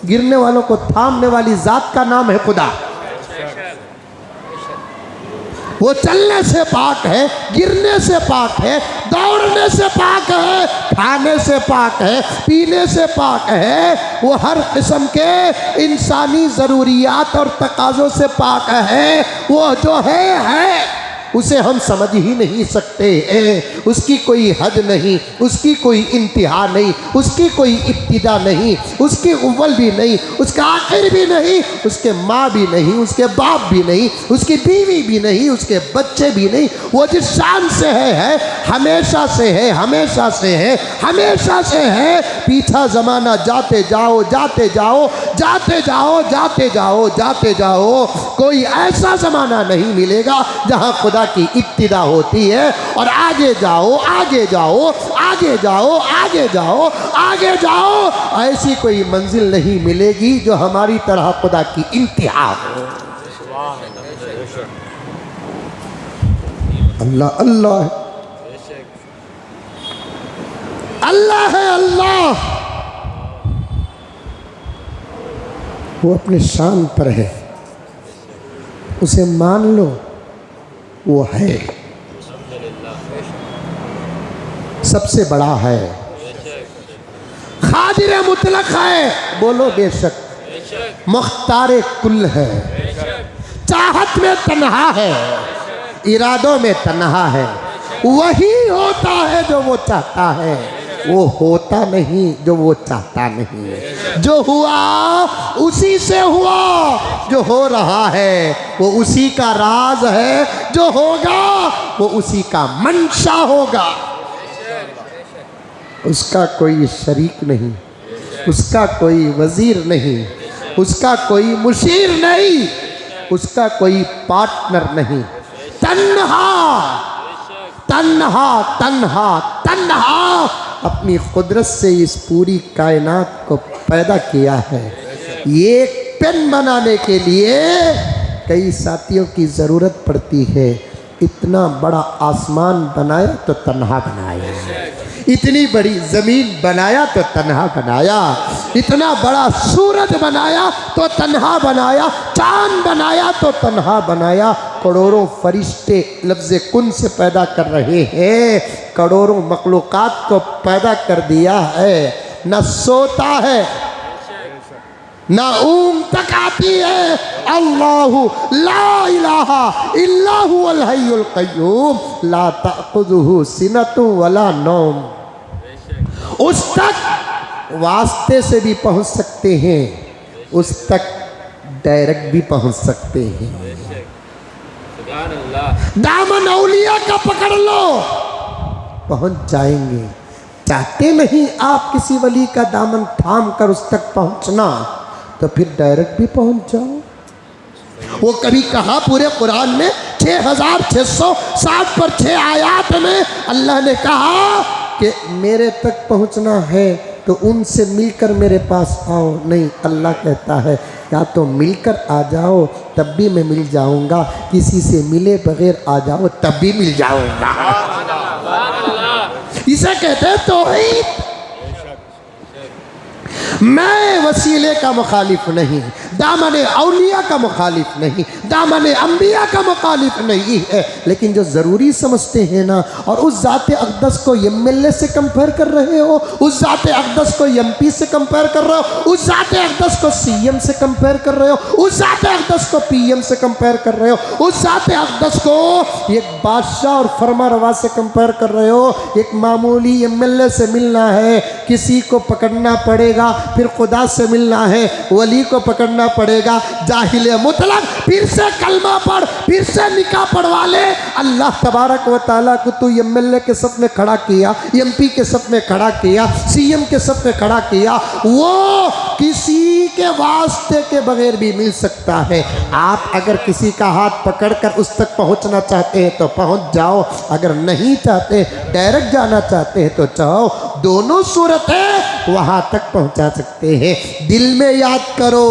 गिरने वालों को थामने वाली ज़ात का नाम है खुदा। वो चलने से पाक है, गिरने से पाक है, दौड़ने से पाक है, खाने से पाक है, पीने से पाक है, वो हर किस्म के इंसानी ज़रूरियात और तकाज़ों से पाक है। वो जो है उसे हम समझ ही नहीं सकते हैं, उसकी कोई हद नहीं, उसकी कोई इंतहा नहीं, उसकी कोई इब्तिदा नहीं, उसकी अव्वल भी नहीं, उसका आखिर भी नहीं, उसके माँ भी नहीं, उसके बाप भी नहीं, उसकी बीवी भी नहीं, उसके बच्चे भी नहीं। वो जिस शान से है हमेशा से है, हमेशा से है, हमेशा से है। पीछा ज़माना जाते जाओ, जाते जाओ, जाते जाओ, जाते जाओ, जाते जाओ, कोई ऐसा ज़माना नहीं मिलेगा जहाँ खुदा की इब्तिदा होती है और आगे जाओ, आगे जाओ, आगे जाओ, आगे जाओ, आगे जाओ, ऐसी कोई मंजिल नहीं मिलेगी जो हमारी तरह खुदा की इंतहा हो। अल्लाह अल्लाह है, अल्लाह है, अल्लाह वो अपने शान पर है, उसे मान लो, वो है, सबसे बड़ा है, खादिर मुतलक है, बोलो बेशक, मुख्तार कुल है, चाहत में तन्हा है, इरादों में तन्हा है, वही होता है जो वो चाहता है, वो होता नहीं जो वो चाहता नहीं। जो हुआ उसी से हुआ, जो हो रहा है वो उसी का राज है, जो होगा वो उसी का मंशा होगा। उसका कोई शरीक नहीं, उसका कोई वजीर नहीं, उसका कोई मुशीर नहीं, उसका कोई पार्टनर नहीं। तन्हा तन्हा तन्हा तन्हा अपनी कुदरत से इस पूरी कायनात को पैदा किया है। एक पेन बनाने के लिए कई साथियों की ज़रूरत पड़ती है। इतना बड़ा आसमान बनाया तो तन्हा बनाया, इतनी बड़ी ज़मीन बनाया तो तन्हा बनाया, इतना बड़ा सूरज बनाया तो तन्हा बनाया, चांद बनाया तो तन्हा बनाया। करोड़ों फरिश्ते लफ्ज़ कुन से पैदा कर रहे हैं, करोड़ों मखलूक़ात को पैदा कर दिया है। न सोता है, न ऊँग तक आती है। अल्लाहु ला इलाहा इल्लाहु अल हय्युल क़य्यूम ला तअख़ुज़ुहु सिनतुन वला नौम। उस तक वास्ते से भी पहुँच सकते हैं, उस तक डायरेक्ट भी पहुँच सकते हैं। दामन औलिया का पकड़ लो, पहुँच जाएंगे। चाहते नहीं आप किसी वली का दामन थाम कर उस तक पहुँचना, तो फिर डायरेक्ट भी पहुँच जाओ। वो कभी कहा पूरे कुरान में 6660 पर 6 आयात में अल्लाह ने कहा कि मेरे तक पहुँचना है तो उनसे मिलकर मेरे पास आओ। नहीं, अल्लाह कहता है या तो मिलकर आ जाओ तब भी मैं मिल जाऊंगा, किसी से मिले बगैर आ जाओ तब भी मिल जाऊंगा। इसे कहते हैं तौहीद। मैं वसीले का मुखालिफ नहीं, दामन औलिया का मुखालिफ नहीं, दामन अंबिया का मुखालिफ नहीं है, लेकिन जो ज़रूरी समझते हैं ना, और उस ज़ात अक़दस को एमएलए से कंपेयर कर रहे हो, उस ज़ात अक़दस को एमपी से कंपेयर कर रहे हो, उस ज़ात अक़दस को सीएम से कंपेयर कर रहे हो, उस ज़ात अक़दस को पीएम से कंपेयर कर रहे हो, उस ज़ात अक़दस को एक बादशाह और फरमारवा से कंपेयर कर रहे हो। एक मामूली एमएलए से मिलना है, किसी को पकड़ना पड़ेगा, फिर खुदा से मिलना है, वली को पकड़ना पड़ेगा, जाहिल मुतलक, फिर से कलमा पढ़, फिर से निकाह पढ़वा ले। अल्लाह तबारक व तआला को तू एमएलए के सफ में खड़ा किया, एमपी के सफ में खड़ा किया, सीएम के सफ में खड़ा किया, वो किसी के वास्ते के बगैर भी मिल सकता है। आप अगर किसी का हाथ पकड़कर उस तक पहुंचना चाहते हैं तो पहुंच जाओ, अगर नहीं चाहते, डायरेक्ट जाना चाहते हैं तो चाहो, दोनों सूरतें वहां तक पहुंचा सकते हैं। दिल में याद करो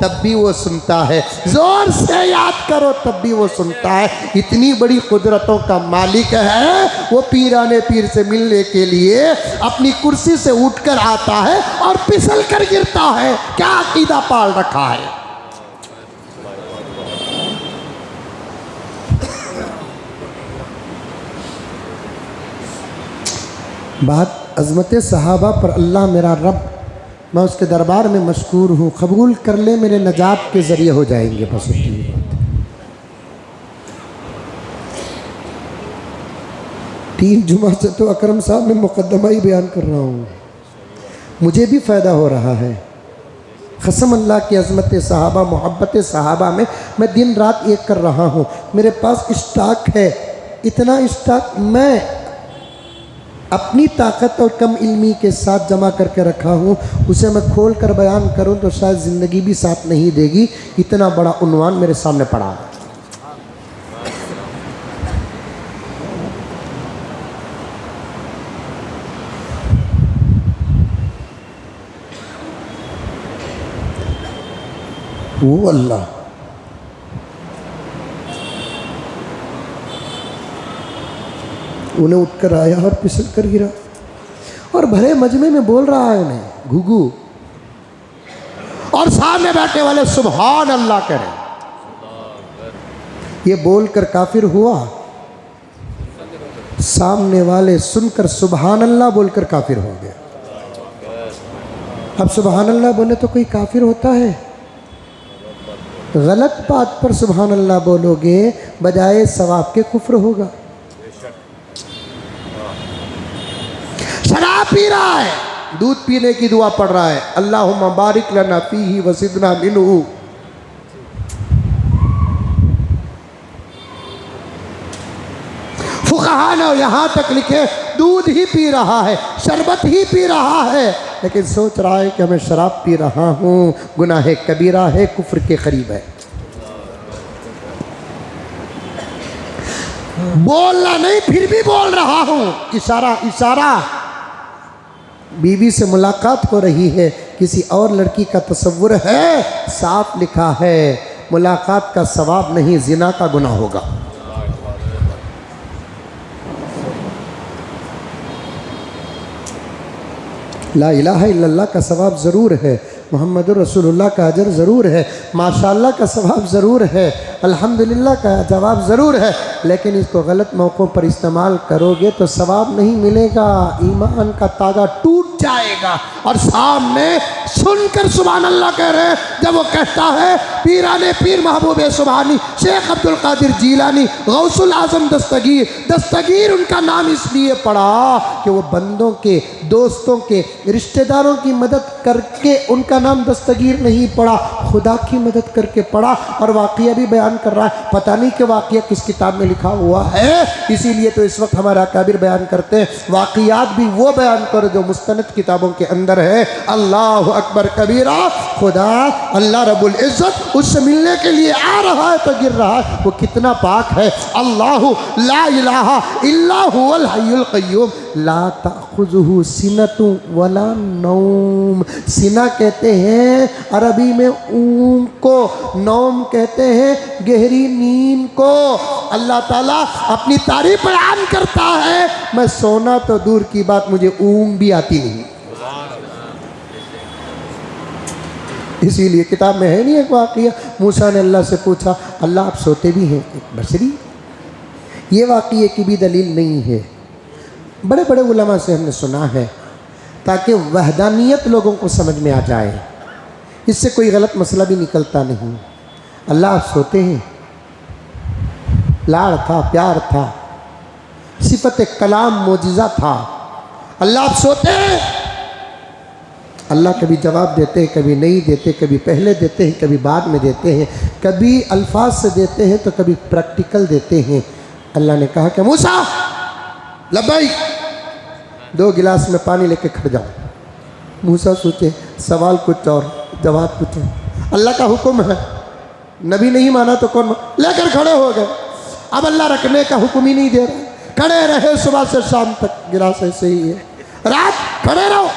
तब भी वो सुनता है, जोर से याद करो तब भी वो सुनता है। इतनी बड़ी कुदरतों का मालिक है वो। पीराने पीर से मिलने के लिए अपनी कुर्सी से उठकर आता है और फिसल कर गिरता है। क्या अकीदा पाल रखा है। बात अज़मत सहाबा पर अल्लाह मेरा रब, मैं उसके दरबार में मशकूर हूँ, कबूल कर ले, मेरे नजात के ज़रिए हो जाएंगे। बस उतनी बात। 3 जुमा से तो अकरम साहब में मुकद्दमा ही बयान कर रहा हूँ, मुझे भी फ़ायदा हो रहा है। कसम अल्लाह की अज़मत सहाबा, मोहब्बत सहाबा में मैं दिन रात एक कर रहा हूँ। मेरे पास स्टॉक है, इतना स्टॉक मैं अपनी ताकत और कम इल्मी के साथ जमा करके रखा हूँ, उसे मैं खोल कर बयान करूँ तो शायद ज़िंदगी भी साथ नहीं देगी। इतना बड़ा उन्वान मेरे सामने पड़ा है। वो अल्लाह उन्हें उठकर आया और फिसल कर गिरा और भरे मजमे में बोल रहा है उन्हें घुघू, और सामने बैठे वाले सुभान अल्लाह करें। ये बोलकर काफिर हुआ, सामने वाले सुनकर सुभान अल्लाह बोलकर काफिर हो गया। अब सुभान अल्लाह बोले तो कोई काफिर होता है? गलत बात पर सुभान अल्लाह बोलोगे बजाय सवाब के कुफ्र होगा। शराब पी रहा है, दूध पीने की दुआ पढ़ रहा है, अल्लाहुम्मा बारिक लना फीही वज़िदना मिन्हु। फुक़हा ने यहाँ तक लिखे दूध ही पी रहा है, शरबत ही पी रहा है, लेकिन सोच रहा है कि मैं शराब पी रहा हूँ, गुनाह कबीरा है, कुफ्र के करीब है। बोलना नहीं, फिर भी बोल रहा हूँ, इशारा इशारा। बीवी से मुलाकात हो रही है, किसी और लड़की का तसव्वुर है, साफ लिखा है मुलाकात का सवाब नहीं, जिना का गुनाह होगा। ला इलाहा इल्लल्लाह का सवाब ज़रूर है, मुहम्मदुर रसूलुल्लाह का अजर ज़रूर है, माशाअल्लाह का सवाब ज़रूर है, अल्हम्दुलिल्लाह का जवाब ज़रूर है, लेकिन इसको गलत मौक़ों पर इस्तेमाल करोगे तो सवाब नहीं मिलेगा, ईमान का तागा टूट जाएगा। और सामने सुनकर सुभान अल्लाह कह रहे हैं, जब वो कहता है पीराने पीर महबूब सुभानी शेख अब्दुल कादिर जीलानी गौसुल आज़म दस्तगीर, दस्तगीर उनका नाम इसलिए पड़ा कि वो बंदों के, दोस्तों के, रिश्तेदारों की मदद करके उनका नाम दस्तगीर नहीं पड़ा, खुदा की मदद करके पड़ा। और वाक़िया भी बयान कर रहा है, पता नहीं कि वाक़िया किस किताब में लिखा हुआ है, इसीलिए तो इस वक्त हमारे अकाबिर बयान करते हैं, वाक़ियात भी वो बयान करो जो मुस्तनद किताबों के अंदर है। अल्लाह अकबर कबीरा, खुदा अल्लाह रब्बुल इज़्ज़त उससे मिलने के लिए आ रहा है तो गिर रहा है, वो कितना पाक है। अल्लाहु ला इलाहा इल्ला हुवल हय्युल क़य्यूम ला ताख़ुज़ुहु सिनतु वला नौम। सिना कहते हैं अरबी में ऊँग को, नौम कहते हैं गहरी नींद को। अल्लाह ताला अपनी तारीफ बयान करता है, मैं सोना तो दूर की बात, मुझे ऊँग भी आती नहीं। इसीलिए किताब में है नहीं एक वाक़या, मूसा ने अल्लाह से पूछा, अल्लाह आप सोते भी हैं एक बशरी? ये वाक़ये की भी दलील नहीं है, बड़े बड़े उलमा से हमने सुना है, ताकि वहदानियत लोगों को समझ में आ जाए। इससे कोई गलत मसला भी निकलता नहीं। अल्लाह आप सोते हैं, लाड़ था, प्यार था, सिफत कलाम मोजिज़ा था। अल्लाह आप सोते हैं। अल्लाह कभी जवाब देते हैं, कभी नहीं देते, कभी पहले देते हैं, कभी बाद में देते हैं, कभी अल्फाज से देते हैं तो कभी प्रैक्टिकल देते हैं। अल्लाह ने कहा कि मूसा लब्बैक, 2 गिलास में पानी लेके खड़ जाओ। मूसा सोचे सवाल कुछ और जवाब कुछ और। अल्लाह का हुक्म है, नबी नहीं माना तो कौन लेकर खड़े हो गए। अब अल्लाह रखने का हुक्म ही नहीं दे रहा, खड़े रहे सुबह से शाम तक, गिलास ऐसे ही है। रात खड़े रहो,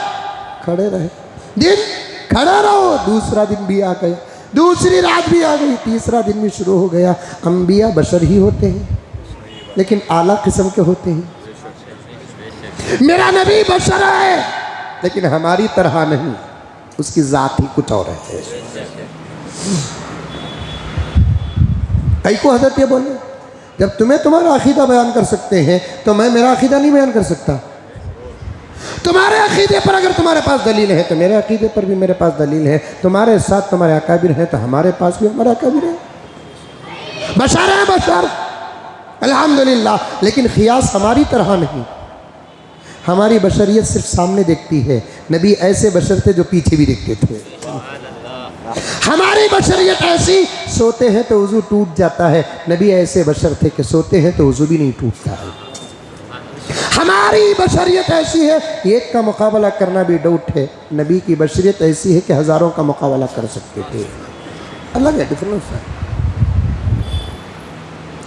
खड़े रहे, दिन खड़े रहो। दूसरा दिन भी आ गया, दूसरी रात भी आ गई, तीसरा दिन भी शुरू हो गया। अंबिया बशर ही होते हैं, लेकिन आला किस्म के होते हैं। मेरा नबी बशर है, लेकिन हमारी तरह नहीं, उसकी ज़ात ही कुछ और है। कई को हजरत ये बोले, जब तुम्हें तुम्हारा अकीदा बयान कर सकते हैं तो मैं मेरा अकीदा नहीं बयान कर सकता। तुम्हारे अकीदे पर अगर तुम्हारे पास दलील है तो मेरे अकीदे पर भी मेरे पास दलील है। तुम्हारे साथ तुम्हारे अकाबिर हैं तो हमारे पास भी हमारे अकाबिर हैं। बशर है बशर, अल्हम्दुलिल्लाह, लेकिन ख़ियास हमारी तरह नहीं। हमारी बशरियत सिर्फ सामने देखती है, नबी ऐसे बशर थे जो पीछे भी देखते थे। हमारी बशरियत ऐसी, सोते हैं तो वज़ू टूट जाता है, नबी ऐसे बशर थे कि सोते हैं तो वज़ू भी नहीं टूटता है। हमारी बशरियत ऐसी है, एक का मुकाबला करना भी डाउट है, नबी की बशरियत ऐसी है कि हज़ारों का मुकाबला कर सकते थे। अलग है, डिफरेंस है।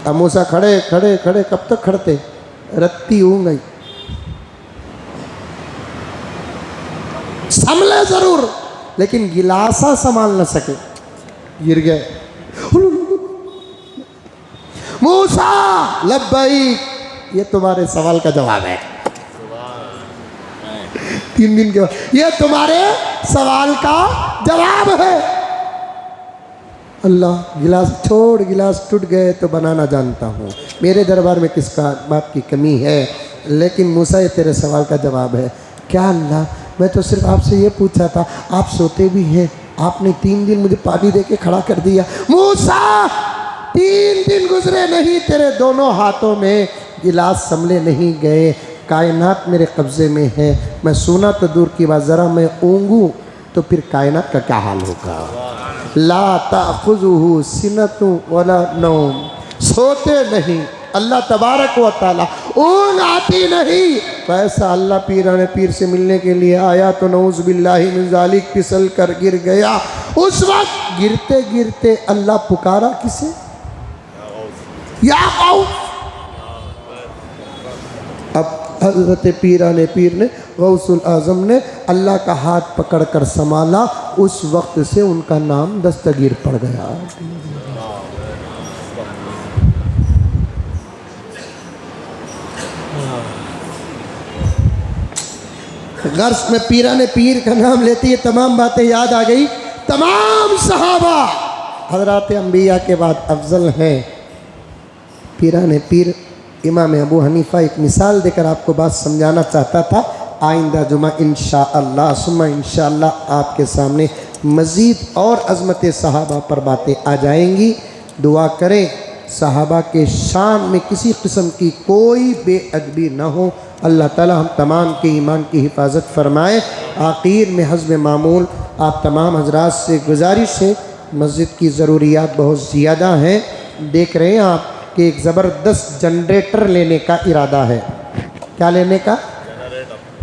अब मूसा खड़े खड़े खड़े कब तक खड़ते, रत्ती हो गई, संभले जरूर, लेकिन गिलासा संभाल न सके, गिर गए। मूसा लब्बैक, ये तुम्हारे सवाल का जवाब है। 3 दिन के बाद ये तुम्हारे सवाल का जवाब है। अल्लाह गिलास छोड़, गिलास टूट गए तो बनाना जानता हूँ, मेरे दरबार में किसका बात की कमी है, लेकिन मूसा ये तेरे सवाल का जवाब है। क्या अल्लाह, मैं तो सिर्फ आपसे ये पूछा था, आप सोते भी हैं, आपने 3 दिन मुझे पानी दे के खड़ा कर दिया। मूसा 3 दिन गुजरे नहीं, तेरे दोनों हाथों में गिलास संभले नहीं गए। कायनात मेरे कब्ज़े में है, मैं सोना तो दूर की बात, ज़रा मैं ऊँगूँ तो फिर कायनात का क्या हाल होगा। ला ताख़ुज़ुहु सिनतुन वला नौम, सोते नहीं अल्लाह तबारक व तआला, ऊँग आती नहीं। पैसा अल्लाह पीराने पीर से मिलने के लिए आया तो नऊज़ बिल्लाहि मिन ज़ालिक फिसल कर गिर गया। उस वक्त गिरते गिरते अल्लाह पुकारा किसे, या गौस। अब हज़रत पीराने पीर ने, गौसुल आज़म ने अल्लाह का हाथ पकड़ कर संभाला, उस वक्त से उनका नाम दस्तगीर पड़ गया। गर्स में पीराने पीर का नाम लेते ही तमाम बातें याद आ गई। तमाम सहाबा हज़रात अंबिया के बाद अफजल हैं। पीराने पीर इमाम अबू हनीफ़ा एक मिसाल देकर आपको बात समझाना चाहता था। आइंदा जुमा इंशाअल्लाह सुम्मा इंशाअल्लाह आपके सामने मज़ीद और अज़मत सहाबा पर बातें आ जाएंगी। दुआ करें सहाबा के शान में किसी किस्म की कोई बेअदबी न हो। अल्लाह ताला हम तमाम के ईमान की हिफाजत फरमाए। आखिर में हज़्ब मामूल आप तमाम हजरात से गुजारिश है, मस्जिद की ज़रूरियात बहुत ज़्यादा हैं। देख रहे हैं आप कि एक ज़बरदस्त जनरेटर लेने का इरादा है। क्या लेने का?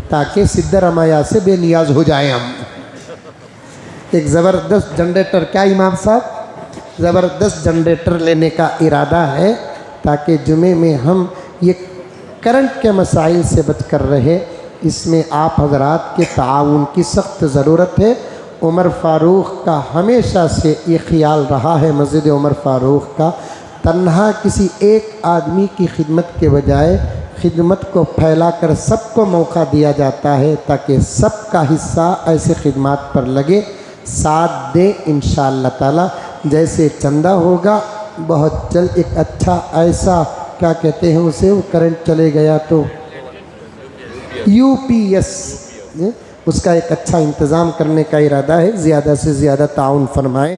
ताकि सिद्धरमैया से बेनियाज हो जाए हम। एक ज़बरदस्त जनरेटर, क्या इमाम साहब, ज़बरदस्त जनरेटर लेने का इरादा है ताकि जुमे में हम ये करंट के मसाइल से बच कर रहे। इसमें आप हजरात के ताउन की सख्त ज़रूरत है। उमर फ़ारूक का हमेशा से ये ख्याल रहा है, मस्जिद उमर फ़ारूक का, तन्हा किसी एक आदमी की खिदमत के बजाय खिदमत को फैलाकर सबको मौका दिया जाता है ताकि सबका हिस्सा ऐसे खिदमत पर लगे। साथ दें इंशाअल्लाह ताला। जैसे चंदा होगा बहुत जल्द एक अच्छा ऐसा क्या कहते हैं उसे, वो करंट चले गया तो यूपीएस, उसका एक अच्छा इंतज़ाम करने का इरादा है। ज़्यादा से ज़्यादा ताउन फरमाएं।